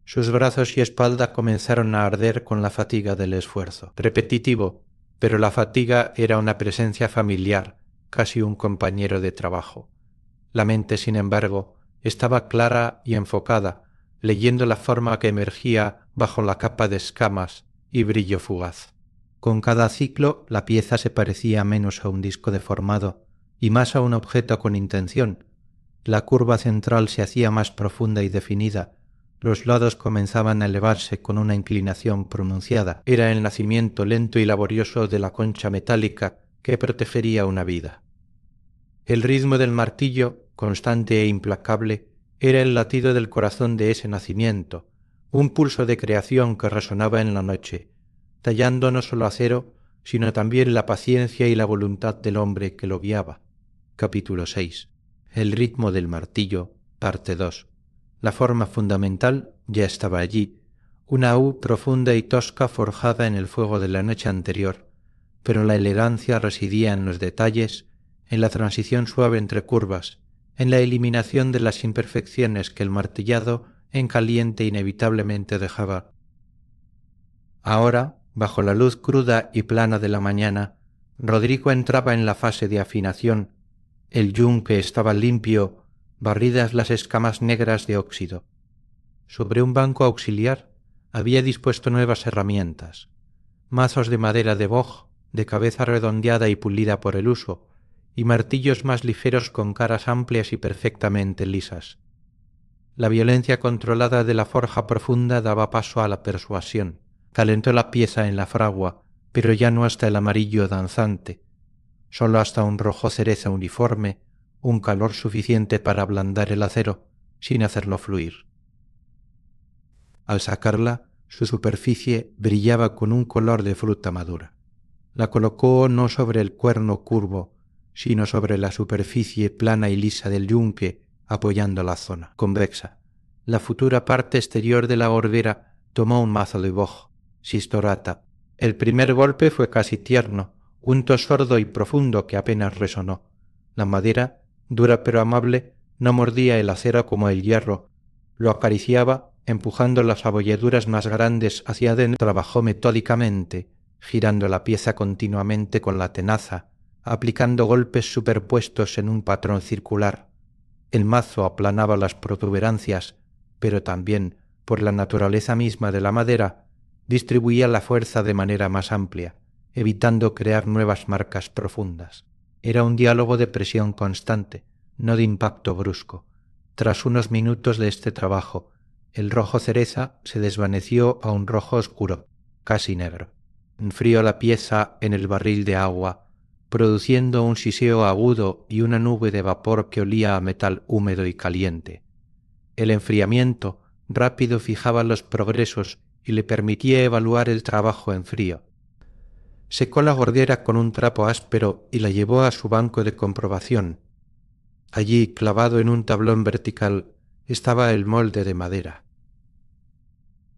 Sus brazos y espalda comenzaron a arder con la fatiga del esfuerzo, repetitivo, pero la fatiga era una presencia familiar, casi un compañero de trabajo. La mente, sin embargo, estaba clara y enfocada, leyendo la forma que emergía bajo la capa de escamas y brillo fugaz. Con cada ciclo la pieza se parecía menos a un disco deformado y más a un objeto con intención. La curva central se hacía más profunda y definida, los lados comenzaban a elevarse con una inclinación pronunciada. Era el nacimiento lento y laborioso de la concha metálica que protegería una vida. El ritmo del martillo, constante e implacable, era el latido del corazón de ese nacimiento, un pulso de creación que resonaba en la noche, tallando no solo acero, sino también la paciencia y la voluntad del hombre que lo guiaba. Capítulo 6. El ritmo del martillo, parte 2. La forma fundamental ya estaba allí, una U profunda y tosca forjada en el fuego de la noche anterior, pero la elegancia residía en los detalles, en la transición suave entre curvas, en la eliminación de las imperfecciones que el martillado en caliente inevitablemente dejaba. Ahora, bajo la luz cruda y plana de la mañana, Rodrigo entraba en la fase de afinación. El yunque estaba limpio, barridas las escamas negras de óxido. Sobre un banco auxiliar había dispuesto nuevas herramientas, mazos de madera de boj, de cabeza redondeada y pulida por el uso, y martillos más ligeros con caras amplias y perfectamente lisas. La violencia controlada de la forja profunda daba paso a la persuasión. Calentó la pieza en la fragua, pero ya no hasta el amarillo danzante, solo hasta un rojo cereza uniforme, un calor suficiente para ablandar el acero, sin hacerlo fluir. Al sacarla, su superficie brillaba con un color de fruta madura. La colocó no sobre el cuerno curvo, sino sobre la superficie plana y lisa del yunque, apoyando la zona convexa. La futura parte exterior de la orbera tomó un mazo de boj, sistorata. El primer golpe fue casi tierno, un tos sordo y profundo que apenas resonó. La madera, dura pero amable, no mordía el acero como el hierro, lo acariciaba, empujando las abolladuras más grandes hacia adentro. Trabajó metódicamente, girando la pieza continuamente con la tenaza, aplicando golpes superpuestos en un patrón circular. El mazo aplanaba las protuberancias, pero también, por la naturaleza misma de la madera, distribuía la fuerza de manera más amplia, evitando crear nuevas marcas profundas. Era un diálogo de presión constante, no de impacto brusco. Tras unos minutos de este trabajo, el rojo cereza se desvaneció a un rojo oscuro, casi negro. Enfrió la pieza en el barril de agua, produciendo un siseo agudo y una nube de vapor que olía a metal húmedo y caliente. El enfriamiento rápido fijaba los progresos y le permitía evaluar el trabajo en frío. Secó la gordera con un trapo áspero y la llevó a su banco de comprobación. Allí, clavado en un tablón vertical, estaba el molde de madera.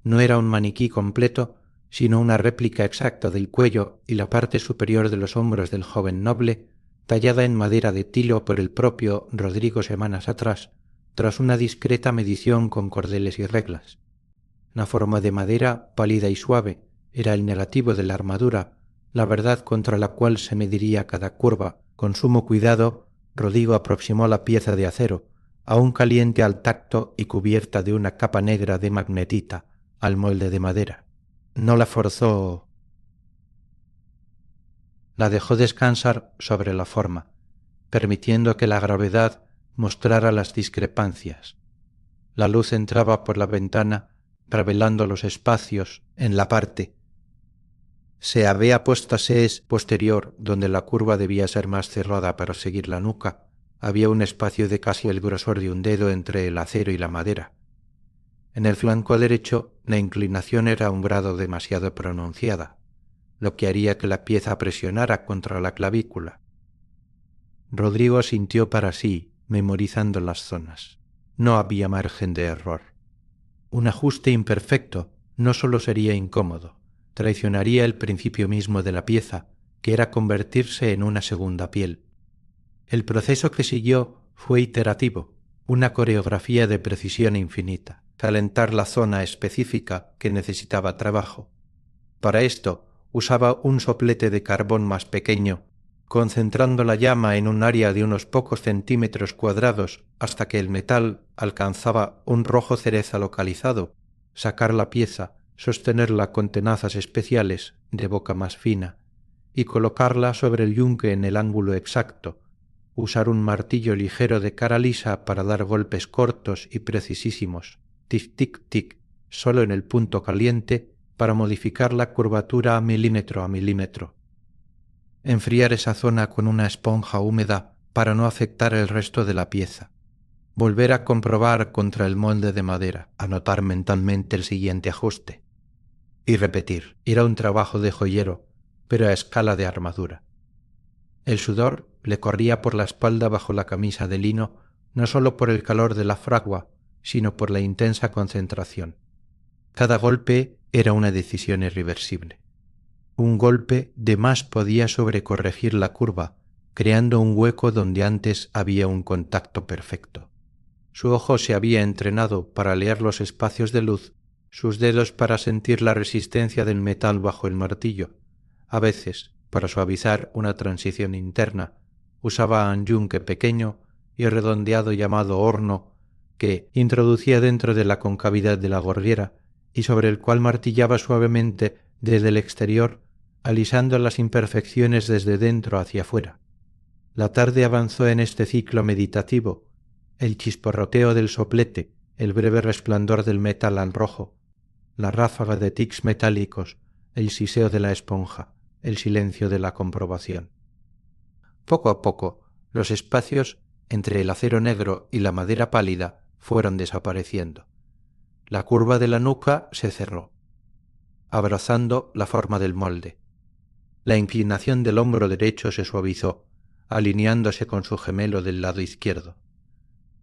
No era un maniquí completo, sino una réplica exacta del cuello y la parte superior de los hombros del joven noble, tallada en madera de tilo por el propio Rodrigo semanas atrás, tras una discreta medición con cordeles y reglas. La forma de madera, pálida y suave, era el negativo de la armadura, la verdad contra la cual se mediría cada curva. Con sumo cuidado, Rodrigo aproximó la pieza de acero, aún caliente al tacto y cubierta de una capa negra de magnetita, al molde de madera. No la forzó. La dejó descansar sobre la forma, permitiendo que la gravedad mostrara las discrepancias. La luz entraba por la ventana, revelando los espacios en la parte. Se había puestas posterior, donde la curva debía ser más cerrada para seguir la nuca. Había un espacio de casi el grosor de un dedo entre el acero y la madera. En el flanco derecho, la inclinación era un grado demasiado pronunciada, lo que haría que la pieza presionara contra la clavícula. Rodrigo sintió para sí, memorizando las zonas. No había margen de error. Un ajuste imperfecto no solo sería incómodo, traicionaría el principio mismo de la pieza, que era convertirse en una segunda piel. El proceso que siguió fue iterativo, una coreografía de precisión infinita, calentar la zona específica que necesitaba trabajo. Para esto usaba un soplete de carbón más pequeño, concentrando la llama en un área de unos pocos centímetros cuadrados hasta que el metal alcanzaba un rojo cereza localizado, sacar la pieza, sostenerla con tenazas especiales de boca más fina y colocarla sobre el yunque en el ángulo exacto, usar un martillo ligero de cara lisa para dar golpes cortos y precisísimos, tic-tic-tic, solo en el punto caliente para modificar la curvatura a milímetro. Enfriar esa zona con una esponja húmeda para no afectar el resto de la pieza. Volver a comprobar contra el molde de madera, anotar mentalmente el siguiente ajuste. Y repetir. Era un trabajo de joyero, pero a escala de armadura. El sudor le corría por la espalda bajo la camisa de lino, no solo por el calor de la fragua, sino por la intensa concentración. Cada golpe era una decisión irreversible. Un golpe de más podía sobrecorregir la curva, creando un hueco donde antes había un contacto perfecto. Su ojo se había entrenado para leer los espacios de luz, sus dedos para sentir la resistencia del metal bajo el martillo. A veces, para suavizar una transición interna, usaba un yunque pequeño y redondeado llamado horno que introducía dentro de la concavidad de la gorguera y sobre el cual martillaba suavemente desde el exterior, alisando las imperfecciones desde dentro hacia afuera. La tarde avanzó en este ciclo meditativo, el chisporroteo del soplete, el breve resplandor del metal al rojo, la ráfaga de tics metálicos, el siseo de la esponja, el silencio de la comprobación. Poco a poco, los espacios entre el acero negro y la madera pálida fueron desapareciendo. La curva de la nuca se cerró, abrazando la forma del molde. La inclinación del hombro derecho se suavizó, alineándose con su gemelo del lado izquierdo.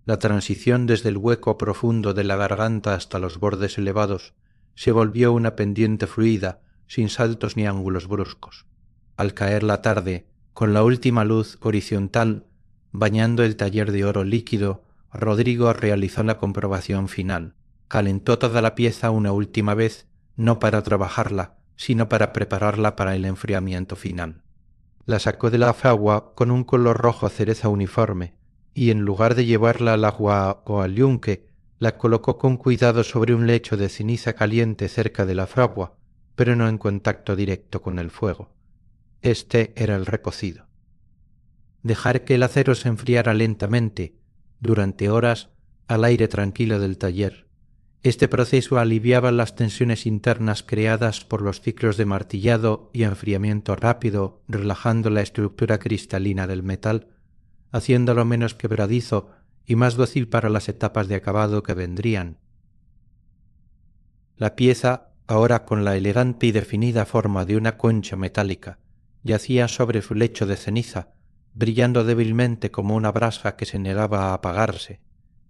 La transición desde el hueco profundo de la garganta hasta los bordes elevados se volvió una pendiente fluida, sin saltos ni ángulos bruscos. Al caer la tarde, con la última luz horizontal bañando el taller de oro líquido, Rodrigo realizó la comprobación final. Calentó toda la pieza una última vez, no para trabajarla, sino para prepararla para el enfriamiento final. La sacó de la fragua con un color rojo cereza uniforme, y en lugar de llevarla al agua o al yunque, la colocó con cuidado sobre un lecho de ceniza caliente cerca de la fragua, pero no en contacto directo con el fuego. Este era el recocido. Dejar que el acero se enfriara lentamente, durante horas, al aire tranquilo del taller. Este proceso aliviaba las tensiones internas creadas por los ciclos de martillado y enfriamiento rápido, relajando la estructura cristalina del metal, haciéndolo menos quebradizo y más dócil para las etapas de acabado que vendrían. La pieza, ahora con la elegante y definida forma de una concha metálica, yacía sobre su lecho de ceniza, brillando débilmente como una brasa que se negaba a apagarse.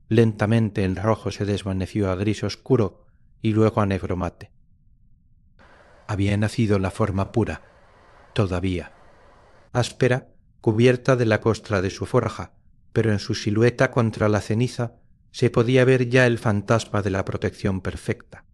Lentamente el rojo se desvaneció a gris oscuro y luego a negro mate. Había nacido la forma pura, todavía, áspera cubierta de la costra de su forja, pero en su silueta contra la ceniza se podía ver ya el fantasma de la protección perfecta,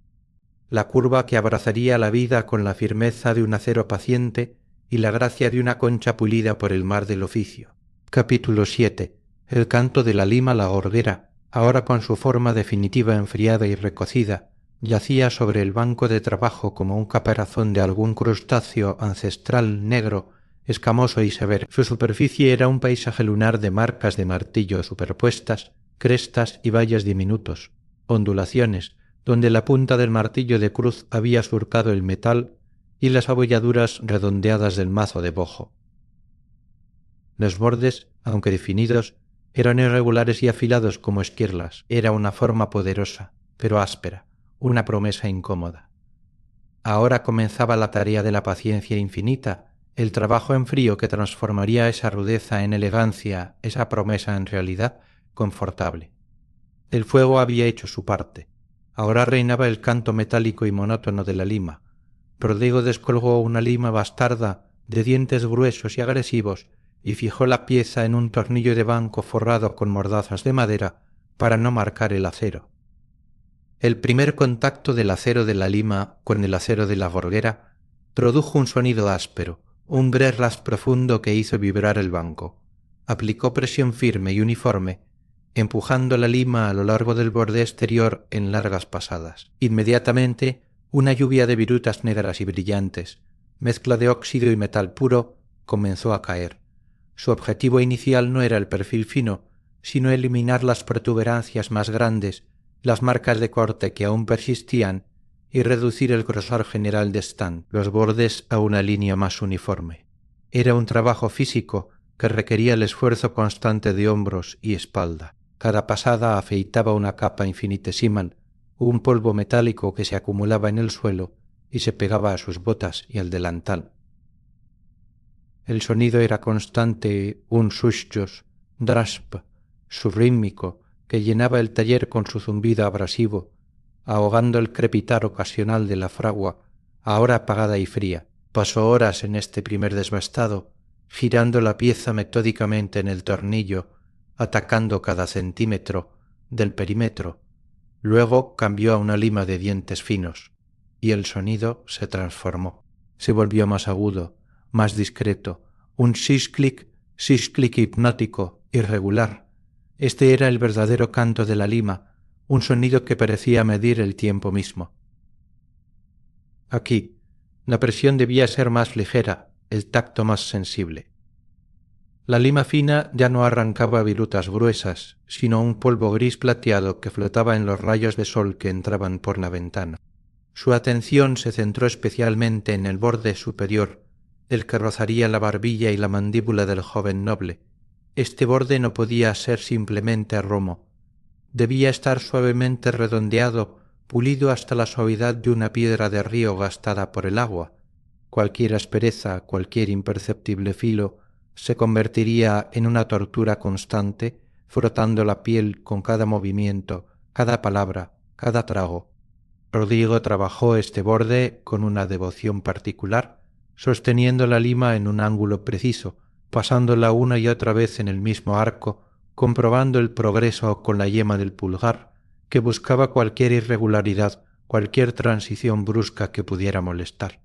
la curva que abrazaría la vida con la firmeza de un acero paciente y la gracia de una concha pulida por el mar del oficio. Capítulo 7. El canto de la lima la gorguera, ahora con su forma definitiva enfriada y recocida, yacía sobre el banco de trabajo como un caparazón de algún crustáceo ancestral negro, escamoso y severo. Su superficie era un paisaje lunar de marcas de martillo superpuestas, crestas y valles diminutos, ondulaciones, donde la punta del martillo de cruz había surcado el metal y las abolladuras redondeadas del mazo de bojo. Los bordes, aunque definidos, eran irregulares y afilados como esquirlas. Era una forma poderosa, pero áspera, una promesa incómoda. Ahora comenzaba la tarea de la paciencia infinita, el trabajo en frío que transformaría esa rudeza en elegancia, esa promesa en realidad confortable. El fuego había hecho su parte. Ahora reinaba el canto metálico y monótono de la lima. Rodrigo descolgó una lima bastarda de dientes gruesos y agresivos y fijó la pieza en un tornillo de banco forrado con mordazas de madera para no marcar el acero. El primer contacto del acero de la lima con el acero de la gorguera produjo un sonido áspero, un brerlas profundo que hizo vibrar el banco. Aplicó presión firme y uniforme, empujando la lima a lo largo del borde exterior en largas pasadas. Inmediatamente, una lluvia de virutas negras y brillantes, mezcla de óxido y metal puro, comenzó a caer. Su objetivo inicial no era el perfil fino, sino eliminar las protuberancias más grandes, las marcas de corte que aún persistían, y reducir el grosor general de stand, los bordes a una línea más uniforme. Era un trabajo físico que requería el esfuerzo constante de hombros y espalda. Cada pasada afeitaba una capa infinitesimal, un polvo metálico que se acumulaba en el suelo y se pegaba a sus botas y al delantal. El sonido era constante, un sushjos, drasp, subrítmico, que llenaba el taller con su zumbido abrasivo, ahogando el crepitar ocasional de la fragua, ahora apagada y fría. Pasó horas en este primer desbastado, girando la pieza metódicamente en el tornillo, atacando cada centímetro del perímetro. Luego cambió a una lima de dientes finos, y el sonido se transformó. Se volvió más agudo, más discreto, un shish-click hipnótico, irregular. Este era el verdadero canto de la lima, un sonido que parecía medir el tiempo mismo. Aquí, la presión debía ser más ligera, el tacto más sensible. La lima fina ya no arrancaba virutas gruesas, sino un polvo gris plateado que flotaba en los rayos de sol que entraban por la ventana. Su atención se centró especialmente en el borde superior, el que rozaría la barbilla y la mandíbula del joven noble. Este borde no podía ser simplemente romo. Debía estar suavemente redondeado, pulido hasta la suavidad de una piedra de río gastada por el agua. Cualquier aspereza, cualquier imperceptible filo, se convertiría en una tortura constante, frotando la piel con cada movimiento, cada palabra, cada trago. Rodrigo trabajó este borde con una devoción particular, sosteniendo la lima en un ángulo preciso, pasándola una y otra vez en el mismo arco, comprobando el progreso con la yema del pulgar, que buscaba cualquier irregularidad, cualquier transición brusca que pudiera molestar.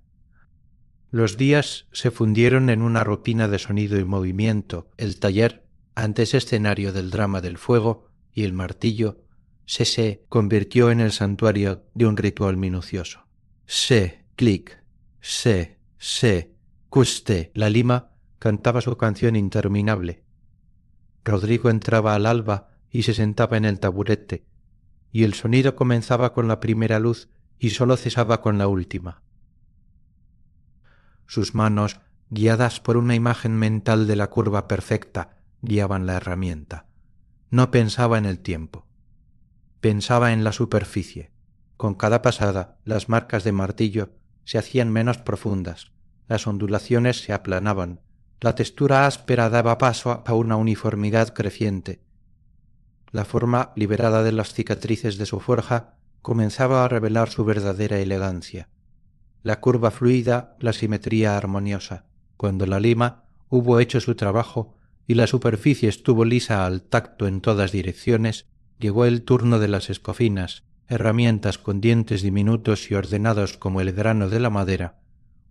Los días se fundieron en una rutina de sonido y movimiento. El taller, antes escenario del drama del fuego, y el martillo, se convirtió en el santuario de un ritual minucioso. Clic, custe. La lima cantaba su canción interminable. Rodrigo entraba al alba y se sentaba en el taburete, y el sonido comenzaba con la primera luz y sólo cesaba con la última. Sus manos, guiadas por una imagen mental de la curva perfecta, guiaban la herramienta. No pensaba en el tiempo. Pensaba en la superficie. Con cada pasada, las marcas de martillo se hacían menos profundas, las ondulaciones se aplanaban, la textura áspera daba paso a una uniformidad creciente. La forma liberada de las cicatrices de su forja comenzaba a revelar su verdadera elegancia. La curva fluida, la simetría armoniosa. Cuando la lima, hubo hecho su trabajo y la superficie estuvo lisa al tacto en todas direcciones, llegó el turno de las escofinas, herramientas con dientes diminutos y ordenados como el grano de la madera.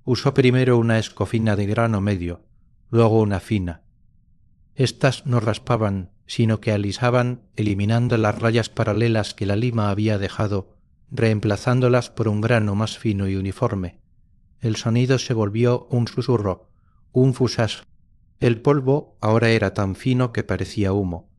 Usó primero una escofina de grano medio, luego una fina. Estas no raspaban, sino que alisaban, eliminando las rayas paralelas que la lima había dejado, reemplazándolas por un grano más fino y uniforme. El sonido se volvió un susurro, un fusás. El polvo ahora era tan fino que parecía humo.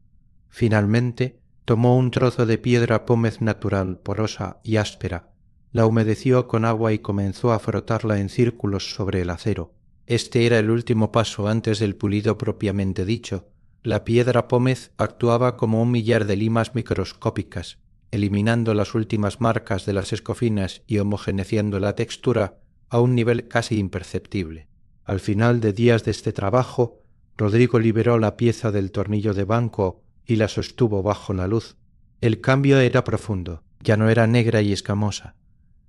Finalmente, tomó un trozo de piedra pómez natural, porosa y áspera, la humedeció con agua y comenzó a frotarla en círculos sobre el acero. Este era el último paso antes del pulido propiamente dicho. La piedra pómez actuaba como un millar de limas microscópicas, eliminando las últimas marcas de las escofinas y homogeneizando la textura a un nivel casi imperceptible. Al final de días de este trabajo, Rodrigo liberó la pieza del tornillo de banco y la sostuvo bajo la luz. El cambio era profundo, ya no era negra y escamosa.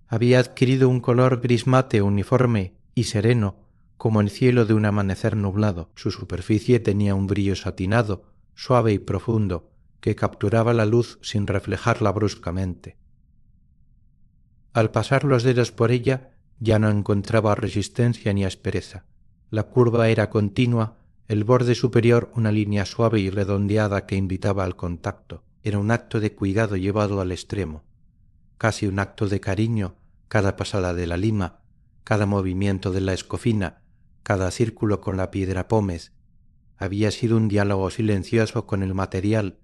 Había adquirido un color gris mate uniforme y sereno, como el cielo de un amanecer nublado. Su superficie tenía un brillo satinado, suave y profundo, que capturaba la luz sin reflejarla bruscamente. Al pasar los dedos por ella, ya no encontraba resistencia ni aspereza. La curva era continua, el borde superior una línea suave y redondeada que invitaba al contacto. Era un acto de cuidado llevado al extremo, casi un acto de cariño, cada pasada de la lima, cada movimiento de la escofina, cada círculo con la piedra pómez. Había sido un diálogo silencioso con el material,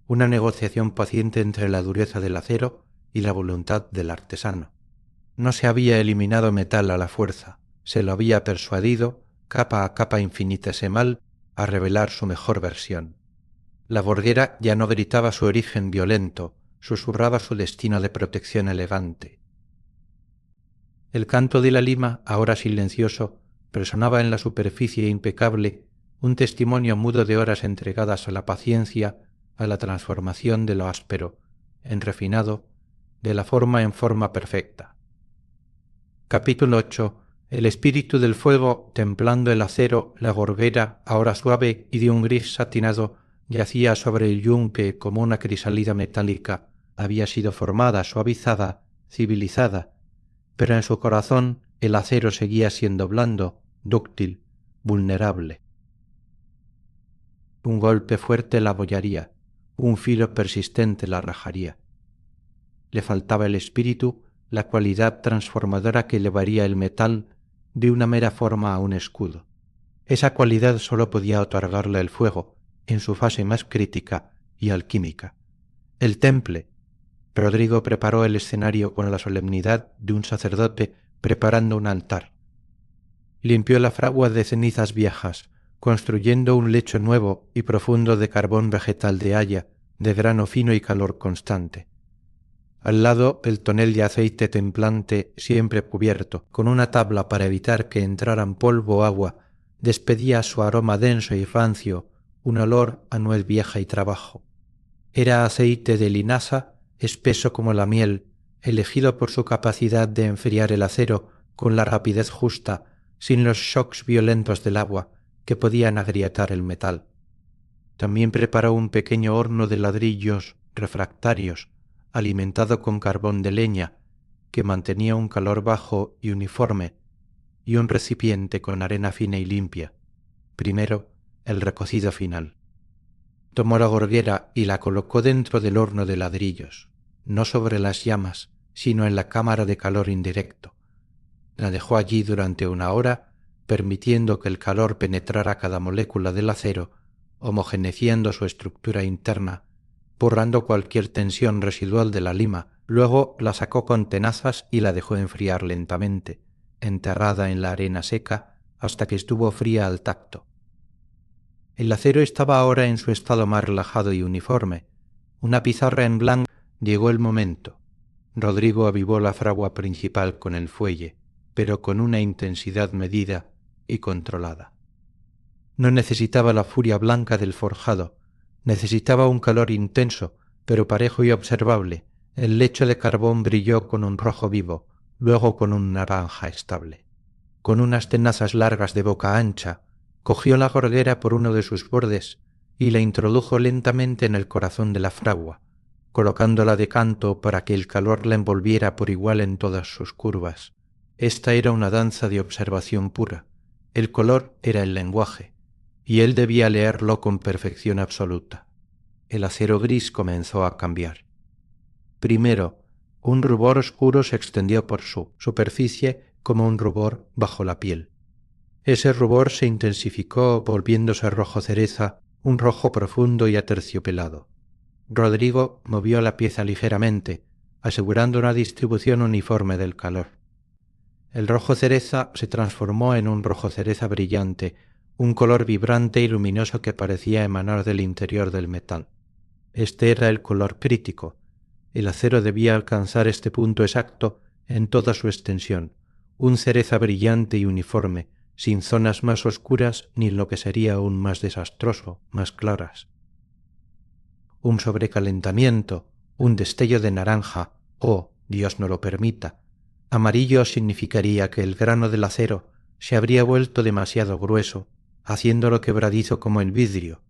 una negociación paciente entre la dureza del acero y la voluntad del artesano. No se había eliminado metal a la fuerza, se lo había persuadido, capa a capa infinitesimal, a revelar su mejor versión. La borguera ya no gritaba su origen violento, susurraba su destino de protección elegante. El canto de la lima, ahora silencioso, resonaba en la superficie impecable, un testimonio mudo de horas entregadas a la paciencia, a la transformación de lo áspero, en refinado, de la forma en forma perfecta. Capítulo 8. El espíritu del fuego, templando el acero, la gorguera, ahora suave y de un gris satinado, yacía sobre el yunque como una crisálida metálica, había sido formada, suavizada, civilizada, pero en su corazón el acero seguía siendo blando, dúctil, vulnerable. Un golpe fuerte la abollaría, un filo persistente la rajaría. Le faltaba el espíritu, la cualidad transformadora que elevaría el metal de una mera forma a un escudo. Esa cualidad sólo podía otorgarle el fuego, en su fase más crítica y alquímica. El temple. Rodrigo preparó el escenario con la solemnidad de un sacerdote preparando un altar. Limpió la fragua de cenizas viejas, construyendo un lecho nuevo y profundo de carbón vegetal de haya, de grano fino y calor constante. Al lado el tonel de aceite templante siempre cubierto, con una tabla para evitar que entraran polvo o agua, despedía su aroma denso y rancio, un olor a nuez vieja y trabajo. Era aceite de linaza, espeso como la miel, elegido por su capacidad de enfriar el acero con la rapidez justa, sin los shocks violentos del agua que podían agrietar el metal. También preparó un pequeño horno de ladrillos refractarios, alimentado con carbón de leña, que mantenía un calor bajo y uniforme, y un recipiente con arena fina y limpia. Primero, el recocido final. Tomó la gorguera y la colocó dentro del horno de ladrillos, no sobre las llamas, sino en la cámara de calor indirecto. La dejó allí durante una hora, permitiendo que el calor penetrara cada molécula del acero, homogeneciendo su estructura interna, borrando cualquier tensión residual de la lima. Luego la sacó con tenazas y la dejó enfriar lentamente, enterrada en la arena seca, hasta que estuvo fría al tacto. El acero estaba ahora en su estado más relajado y uniforme. Una pizarra en blanco. Llegó el momento. Rodrigo avivó la fragua principal con el fuelle, pero con una intensidad medida y controlada. No necesitaba la furia blanca del forjado, necesitaba un calor intenso, pero parejo y observable. El lecho de carbón brilló con un rojo vivo, luego con un naranja estable. Con unas tenazas largas de boca ancha, Cogió la gorguera por uno de sus bordes y la introdujo lentamente en el corazón de la fragua, colocándola de canto para que el calor la envolviera por igual en todas sus curvas. Esta era una danza de observación pura. El color era el lenguaje, y él debía leerlo con perfección absoluta. El acero gris comenzó a cambiar. Primero, un rubor oscuro se extendió por su superficie como un rubor bajo la piel. Ese rubor se intensificó volviéndose rojo cereza, un rojo profundo y aterciopelado. Rodrigo movió la pieza ligeramente, asegurando una distribución uniforme del calor. El rojo cereza se transformó en un rojo cereza brillante, un color vibrante y luminoso que parecía emanar del interior del metal. Este era el color crítico. El acero debía alcanzar este punto exacto en toda su extensión, un cereza brillante y uniforme, sin zonas más oscuras ni lo que sería aún más desastroso, más claras. Un sobrecalentamiento, un destello de naranja, o, Dios no lo permita, amarillo significaría que el grano del acero se habría vuelto demasiado grueso, haciéndolo quebradizo como el vidrio.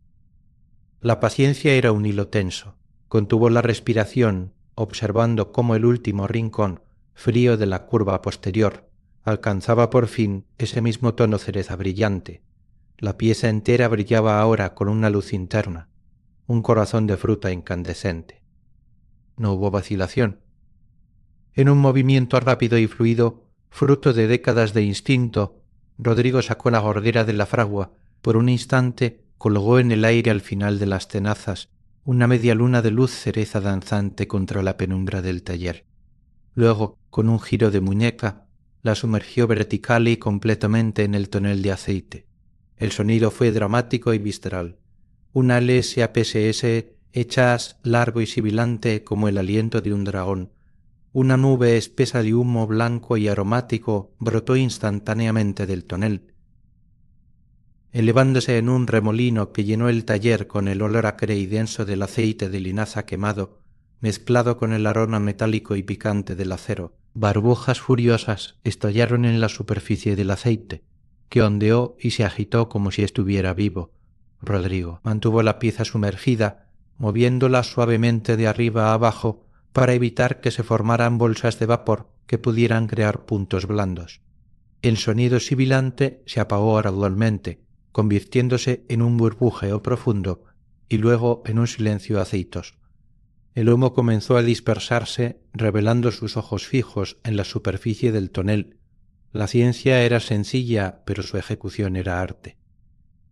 La paciencia era un hilo tenso. Contuvo la respiración, observando cómo el último rincón, frío de la curva posterior, alcanzaba por fin ese mismo tono cereza brillante. La pieza entera brillaba ahora con una luz interna, un corazón de fruta incandescente. No hubo vacilación. En un movimiento rápido y fluido, fruto de décadas de instinto, Rodrigo sacó la gorguera de la fragua. Por un instante colgó en el aire al final de las tenazas una media luna de luz cereza danzante contra la penumbra del taller. Luego, con un giro de muñeca, la sumergió vertical y completamente en el tonel de aceite. El sonido fue dramático y visceral. Una LSAPSS hechaz, largo y sibilante como el aliento de un dragón. Una nube espesa de humo blanco y aromático brotó instantáneamente del tonel, elevándose en un remolino que llenó el taller con el olor acre y denso del aceite de linaza quemado, mezclado con el aroma metálico y picante del acero. Burbujas furiosas estallaron en la superficie del aceite, que ondeó y se agitó como si estuviera vivo. Rodrigo mantuvo la pieza sumergida, moviéndola suavemente de arriba a abajo para evitar que se formaran bolsas de vapor que pudieran crear puntos blandos. El sonido sibilante se apagó gradualmente, convirtiéndose en un burbujeo profundo y luego en un silencio aceitoso. El humo comenzó a dispersarse, revelando sus ojos fijos en la superficie del tonel. La ciencia era sencilla, pero su ejecución era arte.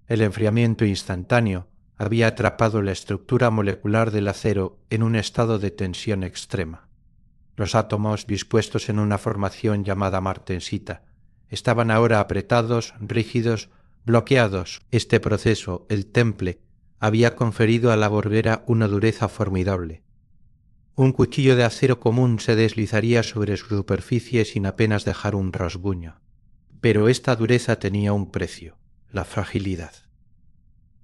El enfriamiento instantáneo había atrapado la estructura molecular del acero en un estado de tensión extrema. Los átomos, dispuestos en una formación llamada martensita, estaban ahora apretados, rígidos, bloqueados. Este proceso, el temple, había conferido a la gorguera una dureza formidable. Un cuchillo de acero común se deslizaría sobre su superficie sin apenas dejar un rasguño. Pero esta dureza tenía un precio, la fragilidad.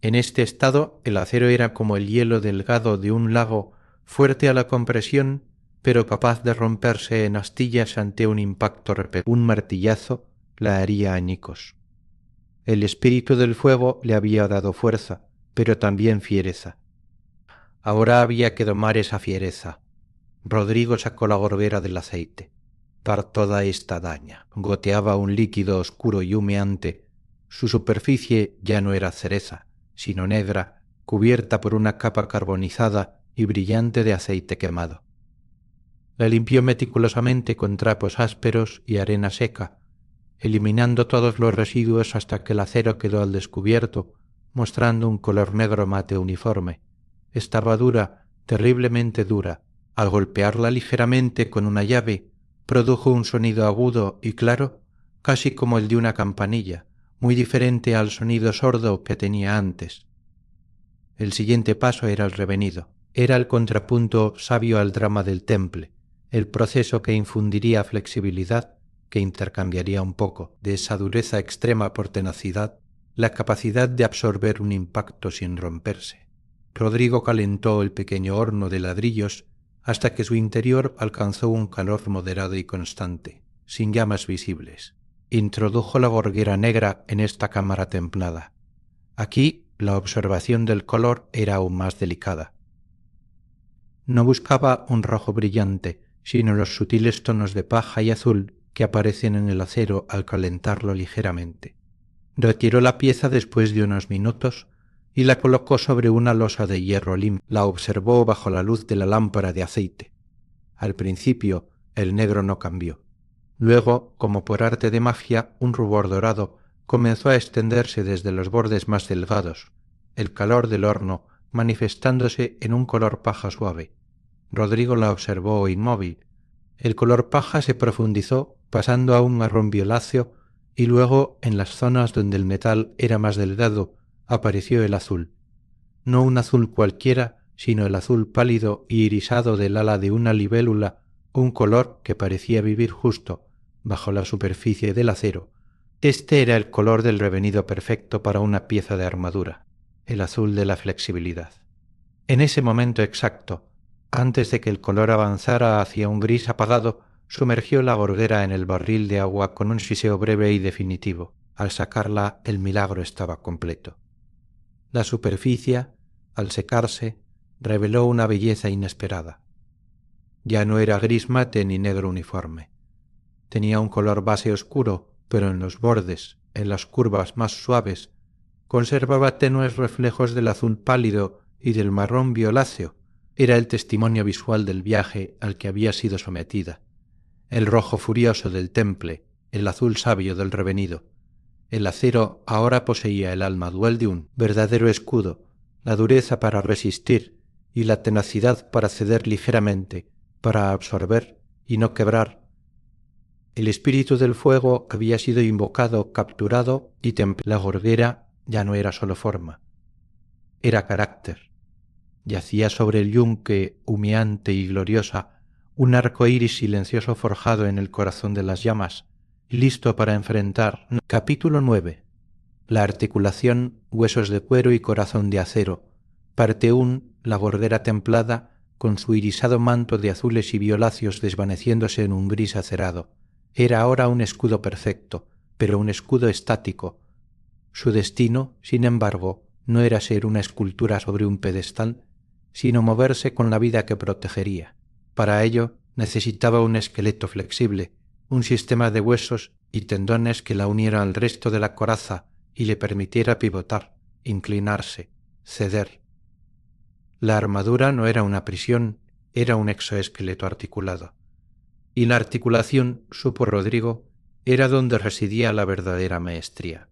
En este estado, el acero era como el hielo delgado de un lago, fuerte a la compresión, pero capaz de romperse en astillas ante un impacto repentino. Un martillazo la haría añicos. El espíritu del fuego le había dado fuerza, pero también fiereza. Ahora había que domar esa fiereza. Rodrigo sacó la gorguera del aceite. Por toda esta daña goteaba un líquido oscuro y humeante. Su superficie ya no era cereza, sino negra, cubierta por una capa carbonizada y brillante de aceite quemado. La limpió meticulosamente con trapos ásperos y arena seca, eliminando todos los residuos hasta que el acero quedó al descubierto, mostrando un color negro mate uniforme. Estaba dura, terriblemente dura. Al golpearla ligeramente con una llave, produjo un sonido agudo y claro, casi como el de una campanilla, muy diferente al sonido sordo que tenía antes. El siguiente paso era el revenido. Era el contrapunto sabio al drama del temple, el proceso que infundiría flexibilidad, que intercambiaría un poco de esa dureza extrema por tenacidad, la capacidad de absorber un impacto sin romperse. Rodrigo calentó el pequeño horno de ladrillos hasta que su interior alcanzó un calor moderado y constante, sin llamas visibles. introdujo la gorguera negra en esta cámara templada. Aquí la observación del color era aún más delicada. No buscaba un rojo brillante, sino los sutiles tonos de paja y azul que aparecen en el acero al calentarlo ligeramente. Retiró la pieza después de unos minutos y la colocó sobre una losa de hierro limpio. La observó bajo la luz de la lámpara de aceite. Al principio el negro no cambió. Luego, como por arte de magia, un rubor dorado comenzó a extenderse desde los bordes más delgados, el calor del horno manifestándose en un color paja suave. Rodrigo la observó inmóvil. El color paja se profundizó, pasando a un marrón violáceo, y luego, en las zonas donde el metal era más delgado, apareció el azul. No un azul cualquiera, sino el azul pálido y irisado del ala de una libélula, un color que parecía vivir justo bajo la superficie del acero. Este era el color del revenido perfecto para una pieza de armadura, el azul de la flexibilidad. En ese momento exacto, antes de que el color avanzara hacia un gris apagado, sumergió la gorguera en el barril de agua con un siseo breve y definitivo. Al sacarla, el milagro estaba completo. La superficie, al secarse, reveló una belleza inesperada. Ya no era gris mate ni negro uniforme. Tenía un color base oscuro, pero en los bordes, en las curvas más suaves, conservaba tenues reflejos del azul pálido y del marrón violáceo. Era el testimonio visual del viaje al que había sido sometida, el rojo furioso del temple, el azul sabio del revenido. El acero ahora poseía el alma dual de un verdadero escudo, la dureza para resistir y la tenacidad para ceder ligeramente, para absorber y no quebrar. El espíritu del fuego había sido invocado, capturado y templado. La gorguera ya no era solo forma, era carácter. Yacía sobre el yunque, humeante y gloriosa, un arco iris silencioso forjado en el corazón de las llamas, listo para enfrentar. Capítulo 9. La articulación, huesos de cuero y corazón de acero. Parte 1. La gorguera templada, con su irisado manto de azules y violáceos desvaneciéndose en un gris acerado. Era ahora un escudo perfecto, pero un escudo estático. Su destino, sin embargo, no era ser una escultura sobre un pedestal, sino moverse con la vida que protegería. Para ello necesitaba un esqueleto flexible, un sistema de huesos y tendones que la uniera al resto de la coraza y le permitiera pivotar, inclinarse, ceder. La armadura no era una prisión, era un exoesqueleto articulado. Y la articulación, supo Rodrigo, era donde residía la verdadera maestría.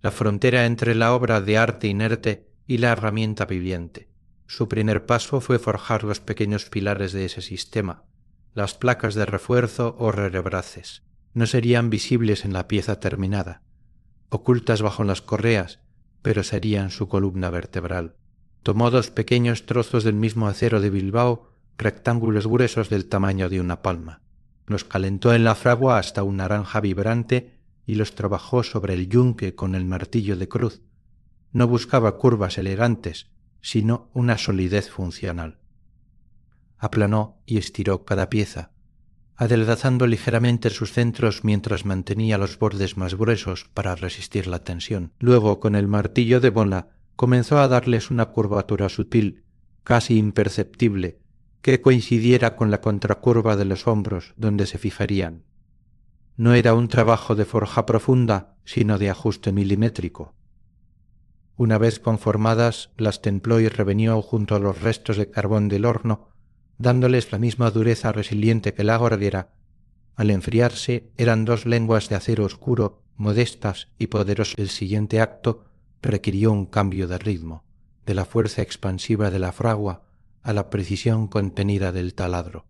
La frontera entre la obra de arte inerte y la herramienta viviente. Su primer paso fue forjar los pequeños pilares de ese sistema, las placas de refuerzo o rerebraces. No serían visibles en la pieza terminada, ocultas bajo las correas, pero serían su columna vertebral. Tomó 2 pequeños trozos del mismo acero de Bilbao, rectángulos gruesos del tamaño de una palma. Los calentó en la fragua hasta un naranja vibrante y los trabajó sobre el yunque con el martillo de cruz. No buscaba curvas elegantes, sino una solidez funcional. Aplanó y estiró cada pieza, adelgazando ligeramente sus centros mientras mantenía los bordes más gruesos para resistir la tensión. Luego, con el martillo de bola, comenzó a darles una curvatura sutil, casi imperceptible, que coincidiera con la contracurva de los hombros donde se fijarían. No era un trabajo de forja profunda, sino de ajuste milimétrico. Una vez conformadas, las templó y revenió junto a los restos de carbón del horno, dándoles la misma dureza resiliente que la gorguera. Al enfriarse, eran 2 lenguas de acero oscuro, modestas y poderosas. El siguiente acto requirió un cambio de ritmo, de la fuerza expansiva de la fragua a la precisión contenida del taladro.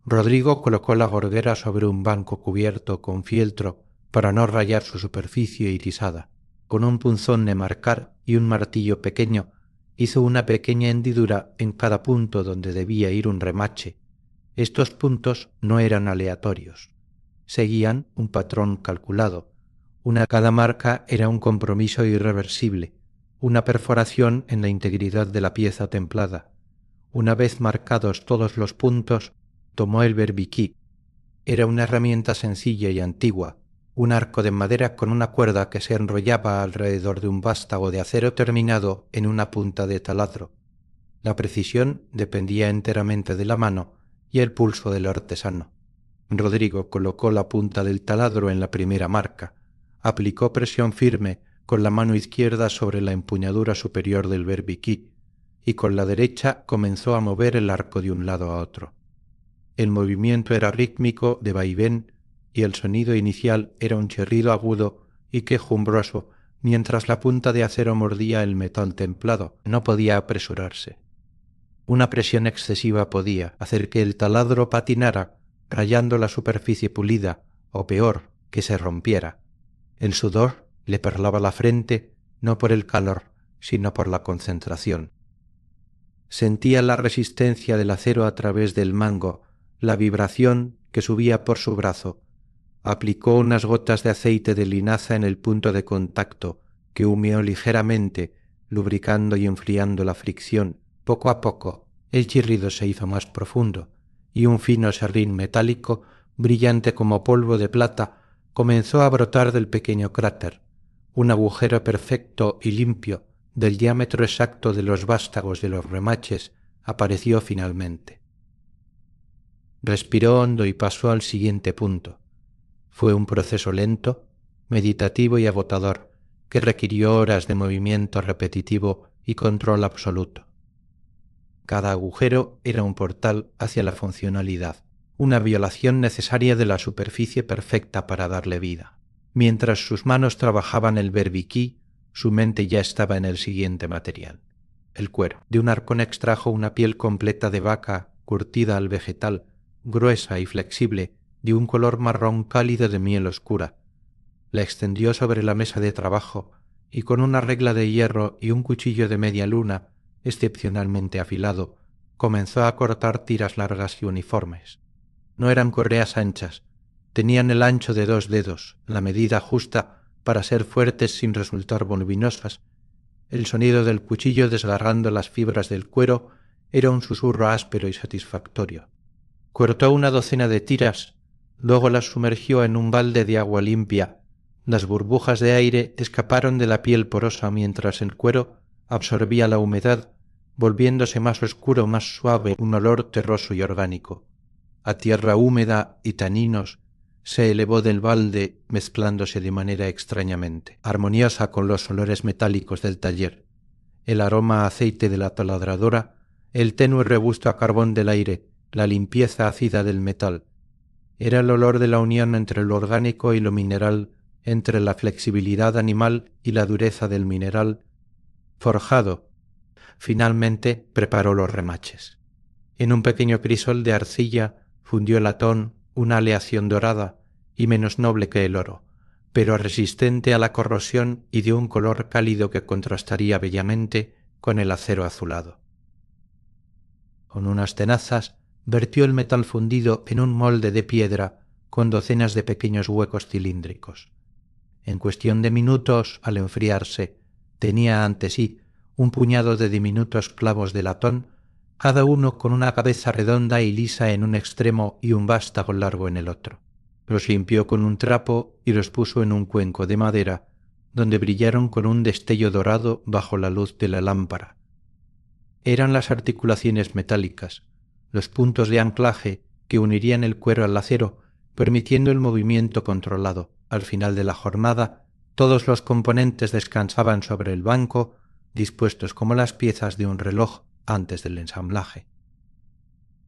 Rodrigo colocó la gorguera sobre un banco cubierto con fieltro para no rayar su superficie irisada. Con un punzón de marcar y un martillo pequeño hizo una pequeña hendidura en cada punto donde debía ir un remache. Estos puntos no eran aleatorios. Seguían un patrón calculado. Cada marca era un compromiso irreversible, una perforación en la integridad de la pieza templada. Una vez marcados todos los puntos, tomó el berbiquí, Era una herramienta sencilla y antigua, un arco de madera con una cuerda que se enrollaba alrededor de un vástago de acero terminado en una punta de taladro. La precisión dependía enteramente de la mano y el pulso del artesano. Rodrigo colocó la punta del taladro en la primera marca, aplicó presión firme con la mano izquierda sobre la empuñadura superior del berbiquí y con la derecha comenzó a mover el arco de un lado a otro. El movimiento era rítmico de vaivén y el sonido inicial era un chirrido agudo y quejumbroso mientras la punta de acero mordía el metal templado. No podía apresurarse. Una presión excesiva podía hacer que el taladro patinara, rayando la superficie pulida, o peor, que se rompiera. El sudor le perlaba la frente, no por el calor, sino por la concentración. Sentía la resistencia del acero a través del mango, la vibración que subía por su brazo. Aplicó unas gotas de aceite de linaza en el punto de contacto, que humeó ligeramente, lubricando y enfriando la fricción. Poco a poco, el chirrido se hizo más profundo, y un fino serrín metálico, brillante como polvo de plata, comenzó a brotar del pequeño cráter. Un agujero perfecto y limpio, del diámetro exacto de los vástagos de los remaches, apareció finalmente. Respiró hondo y pasó al siguiente punto. Fue un proceso lento, meditativo y agotador, que requirió horas de movimiento repetitivo y control absoluto. Cada agujero era un portal hacia la funcionalidad, una violación necesaria de la superficie perfecta para darle vida. Mientras sus manos trabajaban el berbiquí, su mente ya estaba en el siguiente material: el cuero. De un arcón extrajo una piel completa de vaca curtida al vegetal, gruesa y flexible, de un color marrón cálido de miel oscura. La extendió sobre la mesa de trabajo y con una regla de hierro y un cuchillo de media luna, excepcionalmente afilado, comenzó a cortar tiras largas y uniformes. No eran correas anchas, tenían el ancho de 2 dedos, la medida justa para ser fuertes sin resultar voluminosas. El sonido del cuchillo desgarrando las fibras del cuero era un susurro áspero y satisfactorio. Cortó una docena de tiras, luego las sumergió en un balde de agua limpia. Las burbujas de aire escaparon de la piel porosa mientras el cuero absorbía la humedad, volviéndose más oscuro, más suave, un olor terroso y orgánico. A tierra húmeda y taninos se elevó del balde, mezclándose de manera extrañamente armoniosa con los olores metálicos del taller, el aroma a aceite de la taladradora, el tenue regusto a carbón del aire, la limpieza ácida del metal. Era el olor de la unión entre lo orgánico y lo mineral, entre la flexibilidad animal y la dureza del mineral, forjado. Finalmente preparó los remaches. En un pequeño crisol de arcilla fundió latón, una aleación dorada y menos noble que el oro, pero resistente a la corrosión y de un color cálido que contrastaría bellamente con el acero azulado. Con unas tenazas vertió el metal fundido en un molde de piedra con docenas de pequeños huecos cilíndricos. En cuestión de minutos, al enfriarse, tenía ante sí un puñado de diminutos clavos de latón, cada uno con una cabeza redonda y lisa en un extremo y un vástago largo en el otro. Los limpió con un trapo y los puso en un cuenco de madera, donde brillaron con un destello dorado bajo la luz de la lámpara. Eran las articulaciones metálicas, los puntos de anclaje que unirían el cuero al acero, permitiendo el movimiento controlado. Al final de la jornada, todos los componentes descansaban sobre el banco, dispuestos como las piezas de un reloj antes del ensamblaje.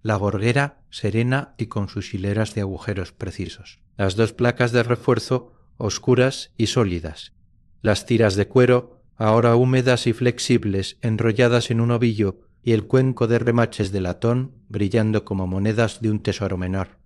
La gorguera serena y con sus hileras de agujeros precisos. Las 2 placas de refuerzo oscuras y sólidas. Las tiras de cuero, ahora húmedas y flexibles, enrolladas en un ovillo, y el cuenco de remaches de latón brillando como monedas de un tesoro menor.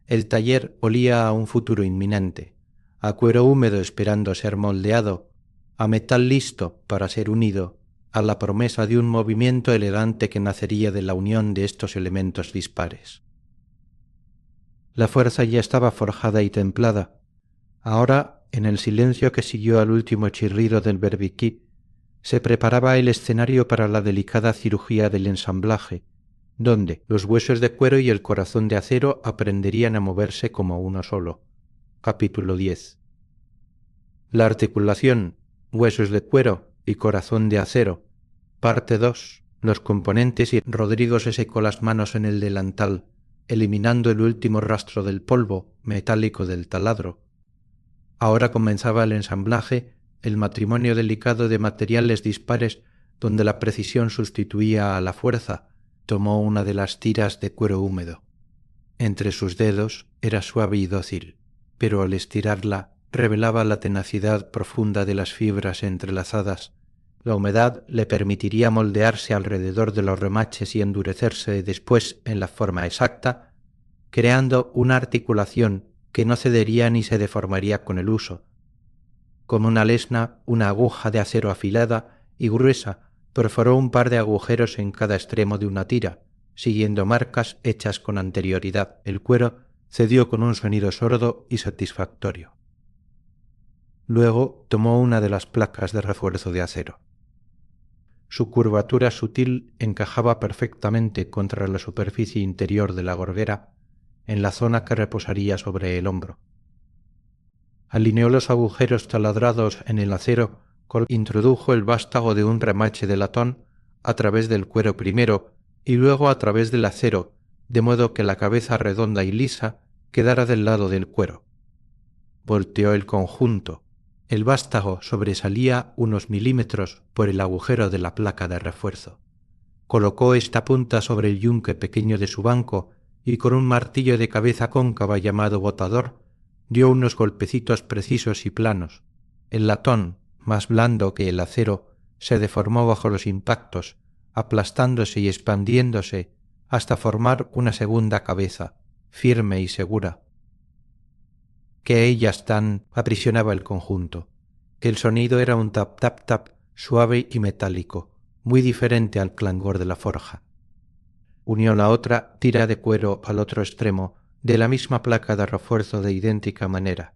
El taller olía a un futuro inminente, a cuero húmedo esperando ser moldeado, a metal listo para ser unido, a la promesa de un movimiento elegante que nacería de la unión de estos elementos dispares. La fuerza ya estaba forjada y templada. Ahora, en el silencio que siguió al último chirrido del berbiquí, se preparaba el escenario para la delicada cirugía del ensamblaje, donde los huesos de cuero y el corazón de acero aprenderían a moverse como uno solo. Capítulo 10. La articulación, huesos de cuero y corazón de acero. Parte 2. Los componentes, y Rodrigo se secó las manos en el delantal, eliminando el último rastro del polvo metálico del taladro. Ahora comenzaba el ensamblaje, el matrimonio delicado de materiales dispares donde la precisión sustituía a la fuerza. Tomó una de las tiras de cuero húmedo. Entre sus dedos era suave y dócil, pero al estirarla revelaba la tenacidad profunda de las fibras entrelazadas. La humedad le permitiría moldearse alrededor de los remaches y endurecerse después en la forma exacta, creando una articulación que no cedería ni se deformaría con el uso. Como una lesna, una aguja de acero afilada y gruesa perforó un par de agujeros en cada extremo de una tira, siguiendo marcas hechas con anterioridad. El cuero cedió con un sonido sordo y satisfactorio. Luego tomó una de las placas de refuerzo de acero. Su curvatura sutil encajaba perfectamente contra la superficie interior de la gorguera, en la zona que reposaría sobre el hombro. Alineó los agujeros taladrados en el acero, introdujo el vástago de un remache de latón a través del cuero primero y luego a través del acero, de modo que la cabeza redonda y lisa quedara del lado del cuero. Volteó el conjunto. El vástago sobresalía unos milímetros por el agujero de la placa de refuerzo. Colocó esta punta sobre el yunque pequeño de su banco y con un martillo de cabeza cóncava llamado botador dio unos golpecitos precisos y planos. El latón, más blando que el acero, se deformó bajo los impactos, aplastándose y expandiéndose hasta formar una segunda cabeza, firme y segura. Que ellas tan aprisionaba el conjunto. El sonido era un tap-tap-tap suave y metálico, muy diferente al clangor de la forja. Unió la otra tira de cuero al otro extremo de la misma placa de refuerzo de idéntica manera.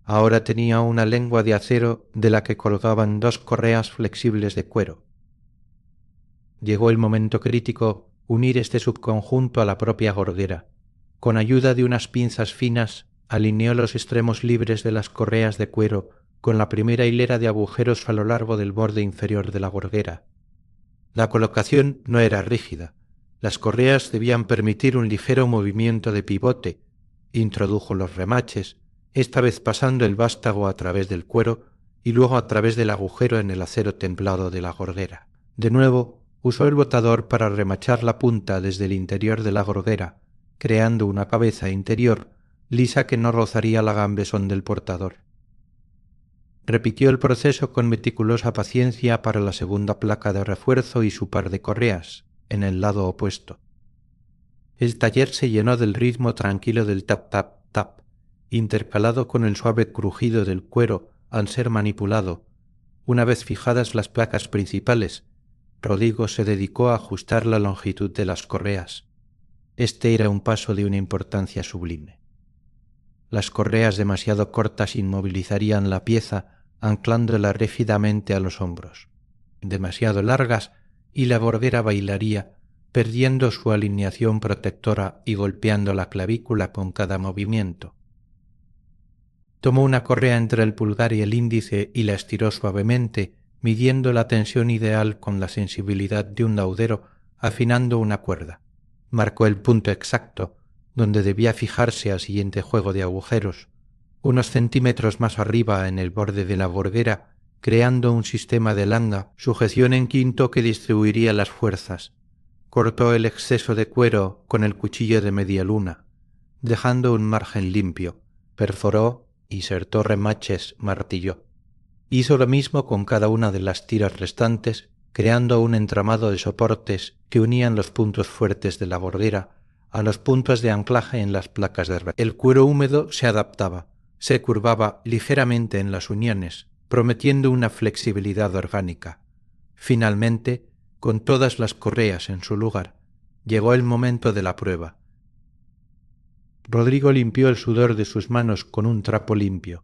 Ahora tenía una lengua de acero de la que colgaban dos correas flexibles de cuero. Llegó el momento crítico unir este subconjunto a la propia gorguera. Con ayuda de unas pinzas finas alineó los extremos libres de las correas de cuero con la primera hilera de agujeros a lo largo del borde inferior de la gorguera. La colocación no era rígida. Las correas debían permitir un ligero movimiento de pivote. Introdujo los remaches, esta vez pasando el vástago a través del cuero y luego a través del agujero en el acero templado de la gorguera. De nuevo, usó el botador para remachar la punta desde el interior de la gorguera, creando una cabeza interior lisa que no rozaría la gambesón del portador. Repitió el proceso con meticulosa paciencia para la segunda placa de refuerzo y su par de correas, en el lado opuesto. El taller se llenó del ritmo tranquilo del tap-tap-tap, intercalado con el suave crujido del cuero al ser manipulado. Una vez fijadas las placas principales, Rodrigo se dedicó a ajustar la longitud de las correas. Este era un paso de una importancia sublime. Las correas demasiado cortas inmovilizarían la pieza, anclándola rígidamente a los hombros. Demasiado largas y la gorguera bailaría, perdiendo su alineación protectora y golpeando la clavícula con cada movimiento. Tomó una correa entre el pulgar y el índice y la estiró suavemente, midiendo la tensión ideal con la sensibilidad de un laudero, afinando una cuerda. Marcó el punto exacto, donde debía fijarse al siguiente juego de agujeros, unos centímetros más arriba en el borde de la gorguera, creando un sistema de langa, sujeción en quinto que distribuiría las fuerzas. Cortó el exceso de cuero con el cuchillo de media luna, dejando un margen limpio. Perforó, insertó remaches, martilló. Hizo lo mismo con cada una de las tiras restantes, creando un entramado de soportes que unían los puntos fuertes de la gorguera a los puntos de anclaje en las placas de refuerzo. El cuero húmedo se adaptaba, se curvaba ligeramente en las uniones, prometiendo una flexibilidad orgánica. Finalmente, con todas las correas en su lugar, llegó el momento de la prueba. Rodrigo limpió el sudor de sus manos con un trapo limpio.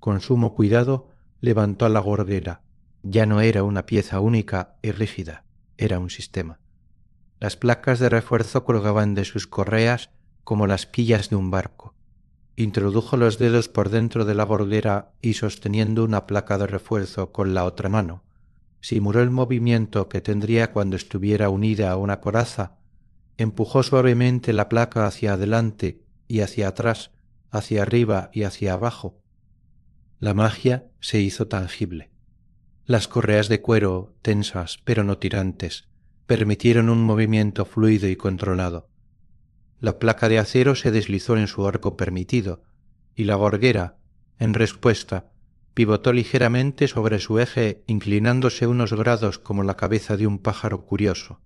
Con sumo cuidado levantó la gorguera. Ya no era una pieza única y rígida, era un sistema. Las placas de refuerzo colgaban de sus correas como las quillas de un barco. Introdujo los dedos por dentro de la gorguera y, sosteniendo una placa de refuerzo con la otra mano, simuló el movimiento que tendría cuando estuviera unida a una coraza, empujó suavemente la placa hacia adelante y hacia atrás, hacia arriba y hacia abajo. La magia se hizo tangible. Las correas de cuero, tensas pero no tirantes, permitieron un movimiento fluido y controlado. La placa de acero se deslizó en su arco permitido, y la gorguera, en respuesta, pivotó ligeramente sobre su eje, inclinándose unos grados como la cabeza de un pájaro curioso.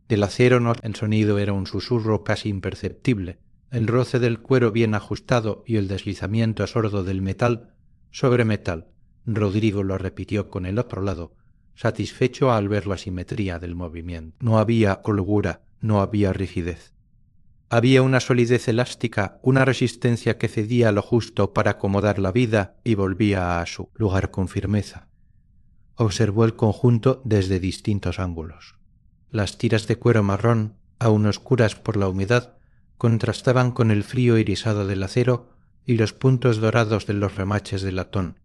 Del acero el sonido era un susurro casi imperceptible, el roce del cuero bien ajustado y el deslizamiento sordo del metal sobre metal. Rodrigo lo repitió con el otro lado, satisfecho al ver la simetría del movimiento. No había holgura, no había rigidez. Había una solidez elástica, una resistencia que cedía lo justo para acomodar la vida y volvía a su lugar con firmeza. Observó el conjunto desde distintos ángulos. Las tiras de cuero marrón, aún oscuras por la humedad, contrastaban con el frío irisado del acero y los puntos dorados de los remaches de latón.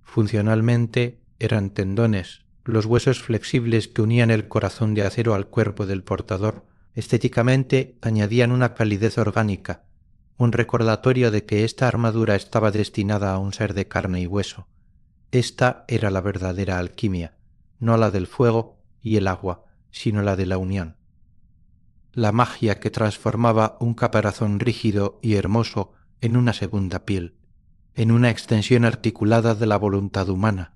Funcionalmente eran tendones, los huesos flexibles que unían el corazón de acero al cuerpo del portador. Estéticamente añadían una calidez orgánica, un recordatorio de que esta armadura estaba destinada a un ser de carne y hueso. Esta era la verdadera alquimia, no la del fuego y el agua, sino la de la unión. La magia que transformaba un caparazón rígido y hermoso en una segunda piel, en una extensión articulada de la voluntad humana.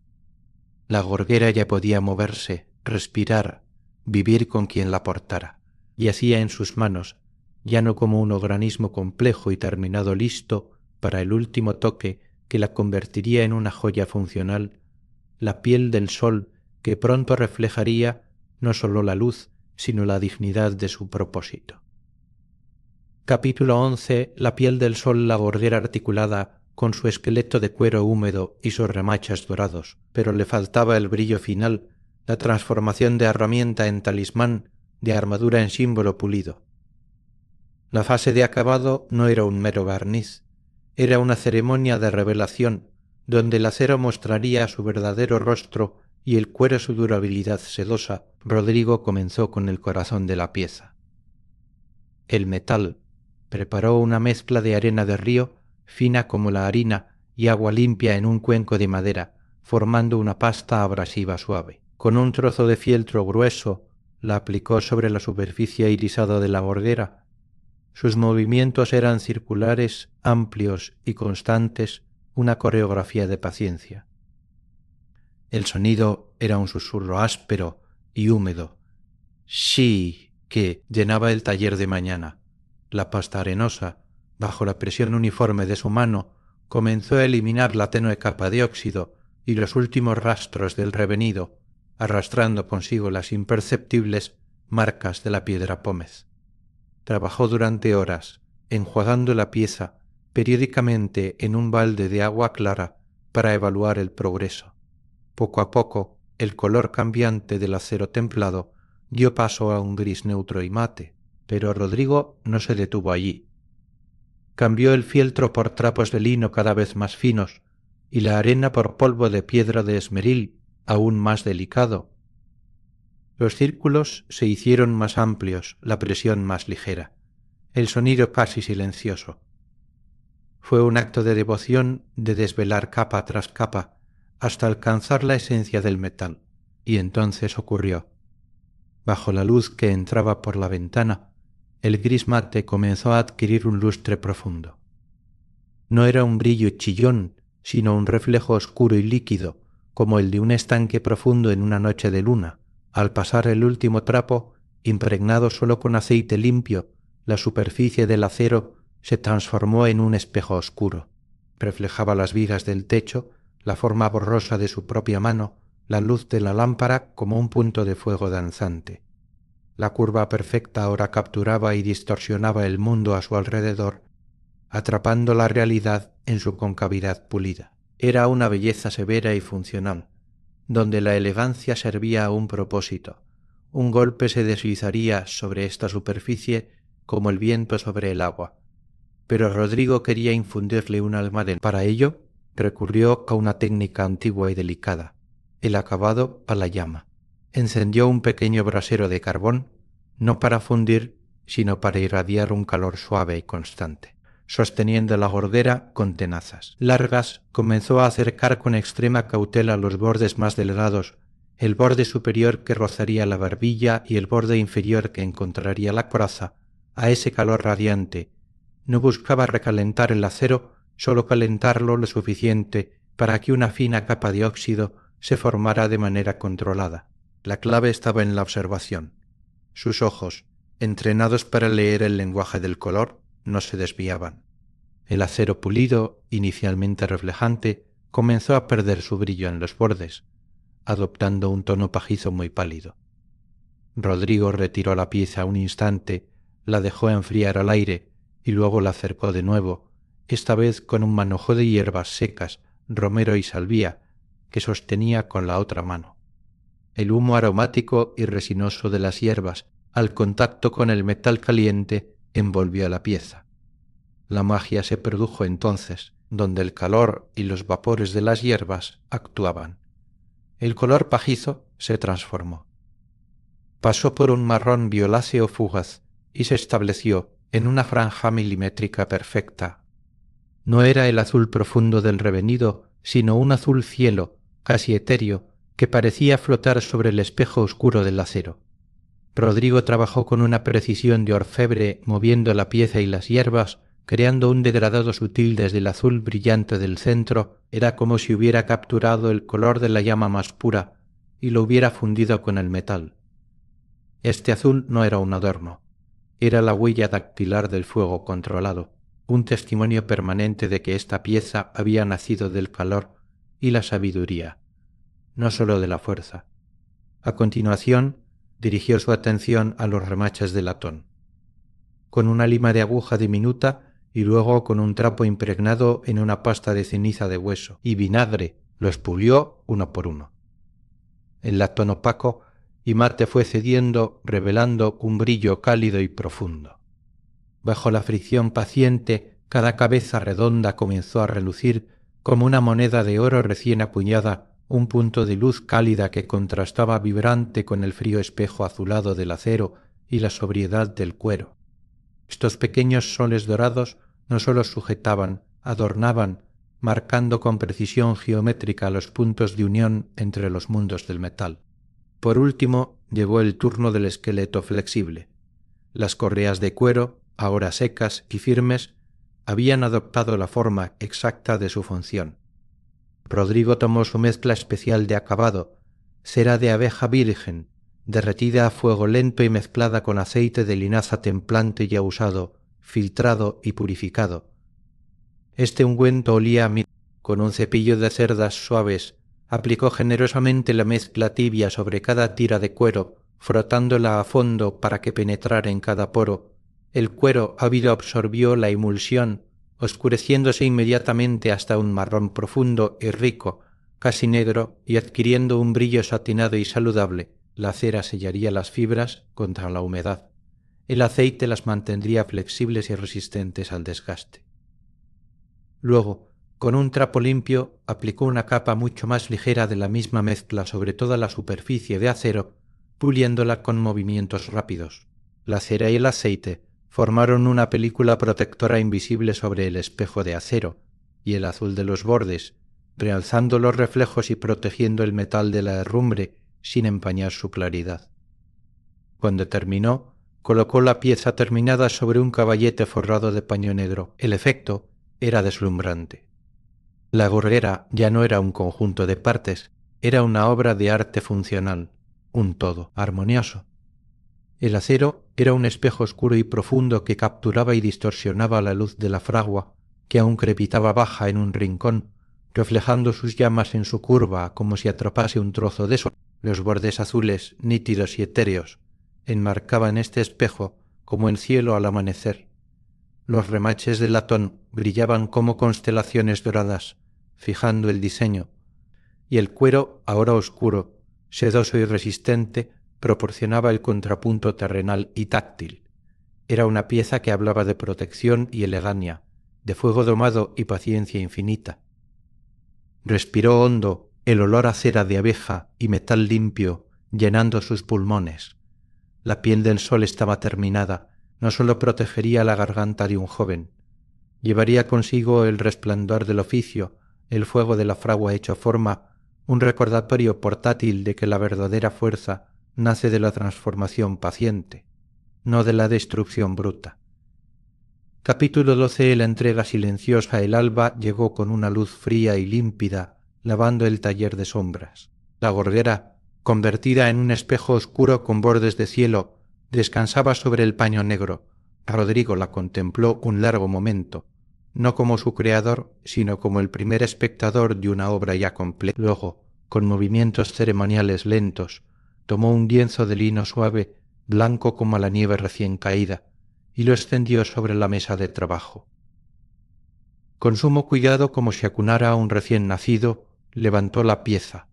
La gorguera ya podía moverse, respirar, vivir con quien la portara. Yacía en sus manos, ya no como un organismo complejo y terminado listo para el último toque que la convertiría en una joya funcional, la piel del sol que pronto reflejaría no sólo la luz, sino la dignidad de su propósito. Capítulo 11. La piel del sol, la gorguera articulada, con su esqueleto de cuero húmedo y sus remachas dorados, pero le faltaba el brillo final, la transformación de herramienta en talismán, de armadura en símbolo pulido. La fase de acabado no era un mero barniz, era una ceremonia de revelación, donde el acero mostraría su verdadero rostro y el cuero su durabilidad sedosa. Rodrigo comenzó con el corazón de la pieza. El metal preparó una mezcla de arena de río, fina como la harina, y agua limpia en un cuenco de madera, formando una pasta abrasiva suave. Con un trozo de fieltro grueso, la aplicó sobre la superficie irisada de la gorguera. Sus movimientos eran circulares, amplios y constantes, una coreografía de paciencia. El sonido era un susurro áspero y húmedo, sí, que llenaba el taller de mañana. La pasta arenosa, bajo la presión uniforme de su mano, comenzó a eliminar la tenue capa de óxido y los últimos rastros del revenido, arrastrando consigo las imperceptibles marcas de la piedra pómez. Trabajó durante horas, enjuagando la pieza periódicamente en un balde de agua clara para evaluar el progreso. Poco a poco, el color cambiante del acero templado dio paso a un gris neutro y mate, pero Rodrigo no se detuvo allí. Cambió el fieltro por trapos de lino cada vez más finos y la arena por polvo de piedra de esmeril aún más delicado. Los círculos se hicieron más amplios, la presión más ligera, el sonido casi silencioso. Fue un acto de devoción de desvelar capa tras capa hasta alcanzar la esencia del metal, y entonces ocurrió. Bajo la luz que entraba por la ventana, el gris mate comenzó a adquirir un lustre profundo. No era un brillo chillón, sino un reflejo oscuro y líquido, como el de un estanque profundo en una noche de luna. Al pasar el último trapo, impregnado solo con aceite limpio, la superficie del acero se transformó en un espejo oscuro. Reflejaba las vigas del techo, la forma borrosa de su propia mano, la luz de la lámpara como un punto de fuego danzante. La curva perfecta ahora capturaba y distorsionaba el mundo a su alrededor, atrapando la realidad en su concavidad pulida. Era una belleza severa y funcional, donde la elegancia servía a un propósito, un golpe se deslizaría sobre esta superficie como el viento sobre el agua. Pero Rodrigo quería infundirle un alma de... Para ello, recurrió a una técnica antigua y delicada, el acabado a la llama. Encendió un pequeño brasero de carbón, no para fundir, sino para irradiar un calor suave y constante. Sosteniendo la gordera con tenazas largas, comenzó a acercar con extrema cautela los bordes más delgados, el borde superior que rozaría la barbilla y el borde inferior que encontraría la coraza, a ese calor radiante. No buscaba recalentar el acero, solo calentarlo lo suficiente para que una fina capa de óxido se formara de manera controlada. La clave estaba en la observación. Sus ojos, entrenados para leer el lenguaje del color, no se desviaban. El acero pulido, inicialmente reflejante, comenzó a perder su brillo en los bordes, adoptando un tono pajizo muy pálido. Rodrigo retiró la pieza un instante, la dejó enfriar al aire y luego la acercó de nuevo, esta vez con un manojo de hierbas secas, romero y salvia, que sostenía con la otra mano. El humo aromático y resinoso de las hierbas, al contacto con el metal caliente, envolvió la pieza. La magia se produjo entonces, donde el calor y los vapores de las hierbas actuaban. El color pajizo se transformó. Pasó por un marrón violáceo fugaz y se estableció en una franja milimétrica perfecta. No era el azul profundo del revenido, sino un azul cielo, casi etéreo, que parecía flotar sobre el espejo oscuro del acero. Rodrigo trabajó con una precisión de orfebre, moviendo la pieza y las hierbas, creando un degradado sutil desde el azul brillante del centro. Era como si hubiera capturado el color de la llama más pura y lo hubiera fundido con el metal. Este azul no era un adorno, era la huella dactilar del fuego controlado, un testimonio permanente de que esta pieza había nacido del calor y la sabiduría, no sólo de la fuerza. A continuación, dirigió su atención a los remaches de latón. Con una lima de aguja diminuta y luego con un trapo impregnado en una pasta de ceniza de hueso y vinagre, los pulió uno por uno. El latón opaco y mate fue cediendo, revelando un brillo cálido y profundo. Bajo la fricción paciente, cada cabeza redonda comenzó a relucir como una moneda de oro recién apuñada, un punto de luz cálida que contrastaba vibrante con el frío espejo azulado del acero y la sobriedad del cuero. Estos pequeños soles dorados no sólo sujetaban, adornaban, marcando con precisión geométrica los puntos de unión entre los mundos del metal. Por último, llegó el turno del esqueleto flexible. Las correas de cuero, ahora secas y firmes, habían adoptado la forma exacta de su función. Rodrigo tomó su mezcla especial de acabado, cera de abeja virgen, derretida a fuego lento y mezclada con aceite de linaza templante ya usado, filtrado y purificado. Este ungüento olía a mirra. Con un cepillo de cerdas suaves, aplicó generosamente la mezcla tibia sobre cada tira de cuero, frotándola a fondo para que penetrara en cada poro. El cuero ávido absorbió la emulsión, oscureciéndose inmediatamente hasta un marrón profundo y rico, casi negro, y adquiriendo un brillo satinado y saludable. La cera sellaría las fibras contra la humedad. El aceite las mantendría flexibles y resistentes al desgaste. Luego, con un trapo limpio, aplicó una capa mucho más ligera de la misma mezcla sobre toda la superficie de acero, puliéndola con movimientos rápidos. La cera y el aceite formaron una película protectora invisible sobre el espejo de acero, y el azul de los bordes, realzando los reflejos y protegiendo el metal de la herrumbre sin empañar su claridad. Cuando terminó, colocó la pieza terminada sobre un caballete forrado de paño negro. El efecto era deslumbrante. La gorguera ya no era un conjunto de partes, era una obra de arte funcional, un todo armonioso. El acero era un espejo oscuro y profundo que capturaba y distorsionaba la luz de la fragua, que aún crepitaba baja en un rincón, reflejando sus llamas en su curva como si atrapase un trozo de sol. Los bordes azules, nítidos y etéreos, enmarcaban este espejo como el cielo al amanecer. Los remaches de latón brillaban como constelaciones doradas, fijando el diseño, y el cuero, ahora oscuro, sedoso y resistente, proporcionaba el contrapunto terrenal y táctil. Era una pieza que hablaba de protección y elegancia, de fuego domado y paciencia infinita. Respiró hondo el olor a cera de abeja y metal limpio, llenando sus pulmones. La piel del sol estaba terminada, no sólo protegería la garganta de un joven, llevaría consigo el resplandor del oficio, el fuego de la fragua hecho forma, un recordatorio portátil de que la verdadera fuerza nace de la transformación paciente, no de la destrucción bruta. Capítulo 12. La entrega silenciosa. El alba llegó con una luz fría y límpida, lavando el taller de sombras. La gorguera, convertida en un espejo oscuro con bordes de cielo, descansaba sobre el paño negro. Rodrigo la contempló un largo momento, no como su creador, sino como el primer espectador de una obra ya completa. Luego, con movimientos ceremoniales lentos, tomó un lienzo de lino suave, blanco como la nieve recién caída, y lo extendió sobre la mesa de trabajo. Con sumo cuidado, como si acunara a un recién nacido, levantó la pieza.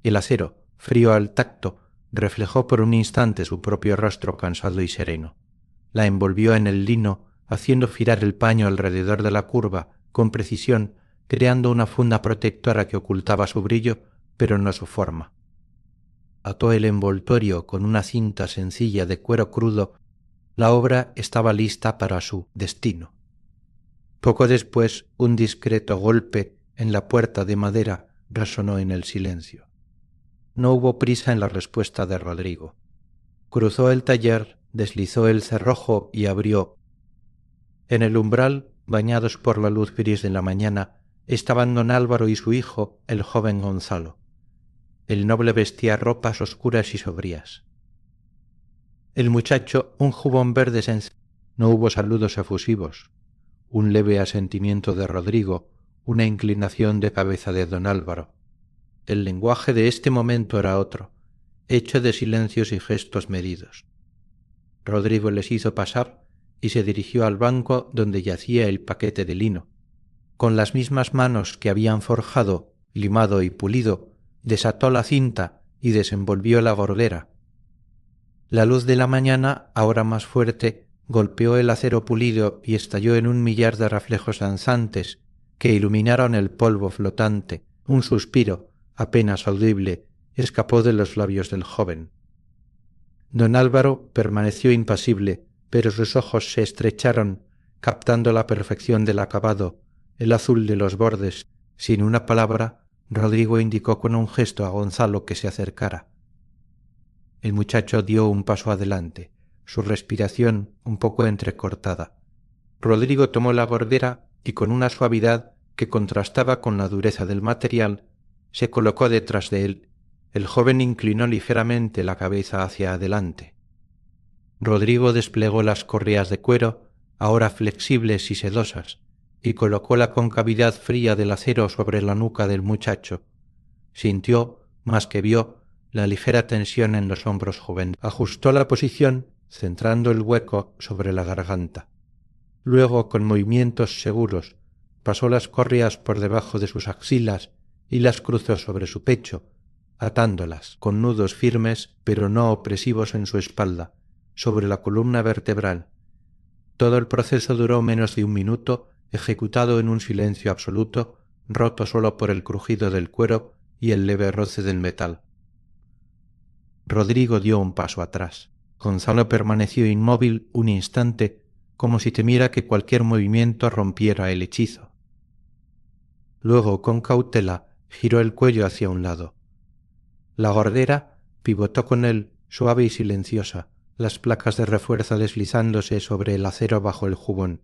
El acero, frío al tacto, reflejó por un instante su propio rostro cansado y sereno. La envolvió en el lino, haciendo girar el paño alrededor de la curva, con precisión, creando una funda protectora que ocultaba su brillo, pero no su forma. Ató el envoltorio con una cinta sencilla de cuero crudo. La obra estaba lista para su destino. Poco después, un discreto golpe en la puerta de madera resonó en el silencio. No hubo prisa en la respuesta de Rodrigo. Cruzó el taller, deslizó el cerrojo y abrió. En el umbral, bañados por la luz gris de la mañana, estaban don Álvaro y su hijo, el joven Gonzalo. El noble vestía ropas oscuras y sombrías. El muchacho, un jubón verde sencillo. No hubo saludos efusivos, un leve asentimiento de Rodrigo, una inclinación de cabeza de don Álvaro. El lenguaje de este momento era otro, hecho de silencios y gestos medidos. Rodrigo les hizo pasar y se dirigió al banco donde yacía el paquete de lino. Con las mismas manos que habían forjado, limado y pulido, desató la cinta y desenvolvió la gorguera. La luz de la mañana, ahora más fuerte, golpeó el acero pulido y estalló en un millar de reflejos danzantes que iluminaron el polvo flotante. Un suspiro, apenas audible, escapó de los labios del joven. Don Álvaro permaneció impasible, pero sus ojos se estrecharon, captando la perfección del acabado, el azul de los bordes. Sin una palabra, Rodrigo indicó con un gesto a Gonzalo que se acercara. El muchacho dio un paso adelante, su respiración un poco entrecortada. Rodrigo tomó la gorguera y con una suavidad que contrastaba con la dureza del material, se colocó detrás de él. El joven inclinó ligeramente la cabeza hacia adelante. Rodrigo desplegó las correas de cuero, ahora flexibles y sedosas, y colocó la concavidad fría del acero sobre la nuca del muchacho. Sintió, más que vio, la ligera tensión en los hombros jóvenes. Ajustó la posición, centrando el hueco sobre la garganta. Luego, con movimientos seguros, pasó las correas por debajo de sus axilas y las cruzó sobre su pecho, atándolas con nudos firmes pero no opresivos en su espalda, sobre la columna vertebral. Todo el proceso duró menos de un minuto, ejecutado en un silencio absoluto, roto solo por el crujido del cuero y el leve roce del metal. Rodrigo dio un paso atrás. Gonzalo permaneció inmóvil un instante, como si temiera que cualquier movimiento rompiera el hechizo. Luego, con cautela, giró el cuello hacia un lado. La gorguera pivotó con él, suave y silenciosa, las placas de refuerzo deslizándose sobre el acero bajo el jubón.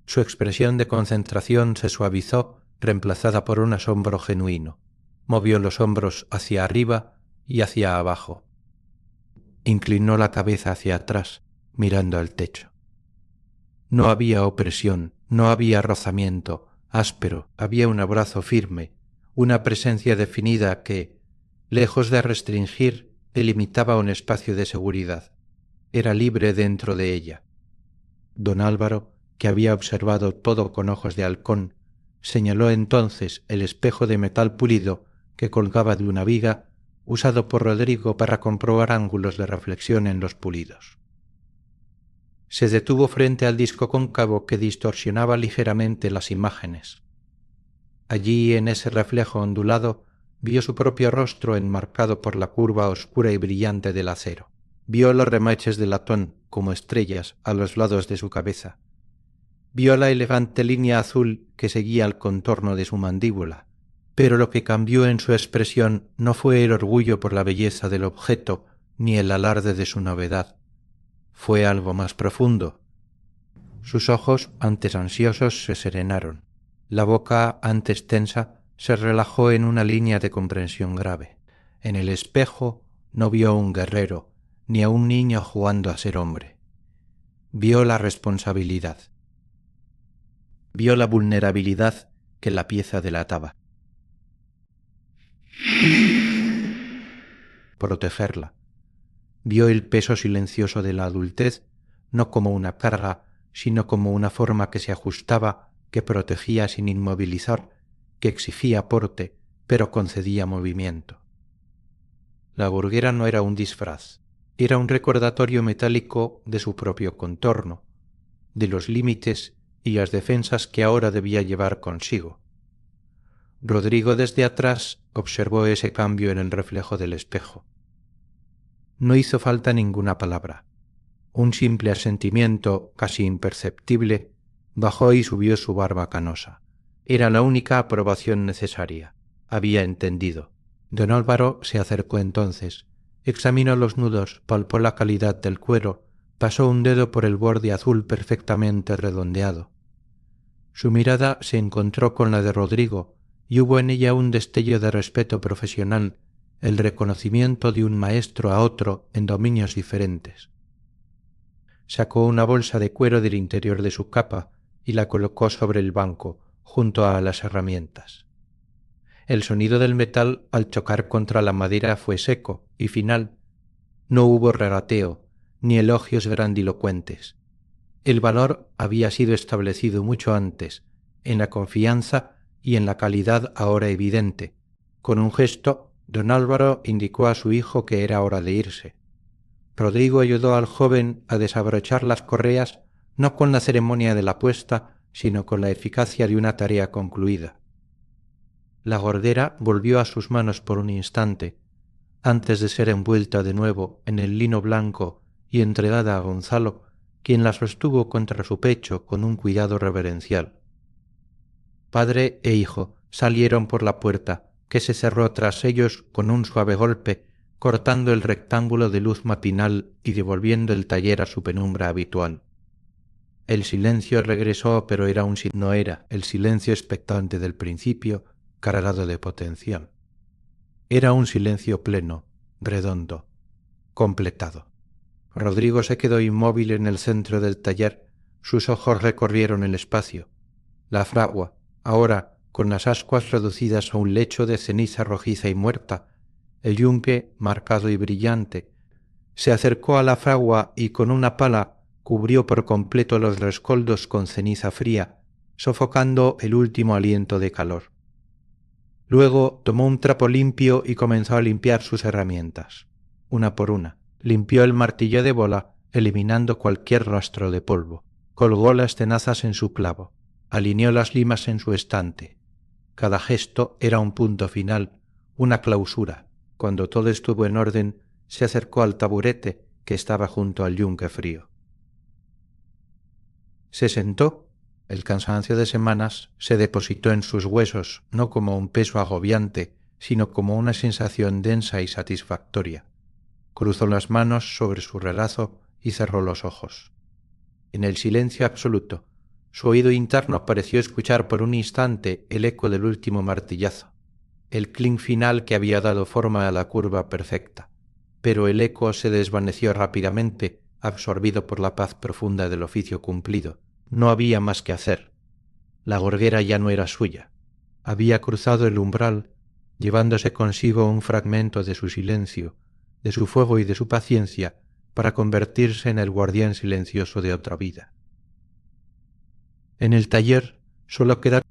Su expresión de concentración se suavizó, reemplazada por un asombro genuino. Movió los hombros hacia arriba y hacia abajo. Inclinó la cabeza hacia atrás, mirando al techo. No había opresión, no había rozamiento áspero, había un abrazo firme, una presencia definida que, lejos de restringir, delimitaba un espacio de seguridad. Era libre dentro de ella. Don Álvaro, que había observado todo con ojos de halcón, señaló entonces el espejo de metal pulido que colgaba de una viga, usado por Rodrigo para comprobar ángulos de reflexión en los pulidos. Se detuvo frente al disco cóncavo que distorsionaba ligeramente las imágenes. Allí, en ese reflejo ondulado, vio su propio rostro enmarcado por la curva oscura y brillante del acero. Vio los remaches de latón como estrellas a los lados de su cabeza. Vio la elegante línea azul que seguía el contorno de su mandíbula, pero lo que cambió en su expresión no fue el orgullo por la belleza del objeto ni el alarde de su novedad. Fue algo más profundo. Sus ojos, antes ansiosos, se serenaron. La boca, antes tensa, se relajó en una línea de comprensión grave. En el espejo no vio a un guerrero, ni a un niño jugando a ser hombre. Vio la responsabilidad. Vio la vulnerabilidad que la pieza delataba. Protegerla. Vio el peso silencioso de la adultez, no como una carga, sino como una forma que se ajustaba, que protegía sin inmovilizar, que exigía porte, pero concedía movimiento. La gorguera no era un disfraz, era un recordatorio metálico de su propio contorno, de los límites y las defensas que ahora debía llevar consigo. Rodrigo desde atrás observó ese cambio en el reflejo del espejo. No hizo falta ninguna palabra. Un simple asentimiento, casi imperceptible, bajó y subió su barba canosa. Era la única aprobación necesaria. Había entendido. Don Álvaro se acercó entonces, examinó los nudos, palpó la calidad del cuero, pasó un dedo por el borde azul perfectamente redondeado. Su mirada se encontró con la de Rodrigo y hubo en ella un destello de respeto profesional, el reconocimiento de un maestro a otro en dominios diferentes. Sacó una bolsa de cuero del interior de su capa y la colocó sobre el banco, junto a las herramientas. El sonido del metal al chocar contra la madera fue seco y final. No hubo regateo, ni elogios grandilocuentes. El valor había sido establecido mucho antes, en la confianza y en la calidad ahora evidente. Con un gesto, don Álvaro indicó a su hijo que era hora de irse. Rodrigo ayudó al joven a desabrochar las correas no con la ceremonia de la puesta, sino con la eficacia de una tarea concluida. La gorguera volvió a sus manos por un instante, antes de ser envuelta de nuevo en el lino blanco y entregada a Gonzalo, quien la sostuvo contra su pecho con un cuidado reverencial. Padre e hijo salieron por la puerta, que se cerró tras ellos con un suave golpe, cortando el rectángulo de luz matinal y devolviendo el taller a su penumbra habitual. El silencio regresó, pero no era el silencio expectante del principio, cargado de potencial. Era un silencio pleno, redondo, completado. Rodrigo se quedó inmóvil en el centro del taller, sus ojos recorrieron el espacio. La fragua, ahora con las ascuas reducidas a un lecho de ceniza rojiza y muerta, el yunque, marcado y brillante, se acercó a la fragua y con una pala cubrió por completo los rescoldos con ceniza fría, sofocando el último aliento de calor. Luego tomó un trapo limpio y comenzó a limpiar sus herramientas. Una por una, limpió el martillo de bola, eliminando cualquier rastro de polvo. Colgó las tenazas en su clavo, alineó las limas en su estante. Cada gesto era un punto final, una clausura. Cuando todo estuvo en orden, se acercó al taburete que estaba junto al yunque frío. Se sentó. El cansancio de semanas se depositó en sus huesos no como un peso agobiante, sino como una sensación densa y satisfactoria. Cruzó las manos sobre su regazo y cerró los ojos. En el silencio absoluto, su oído interno pareció escuchar por un instante el eco del último martillazo, el clink final que había dado forma a la curva perfecta, pero el eco se desvaneció rápidamente, absorbido por la paz profunda del oficio cumplido. No había más que hacer. La gorguera ya no era suya. Había cruzado el umbral, llevándose consigo un fragmento de su silencio, de su fuego y de su paciencia, para convertirse en el guardián silencioso de otra vida. En el taller solo quedaron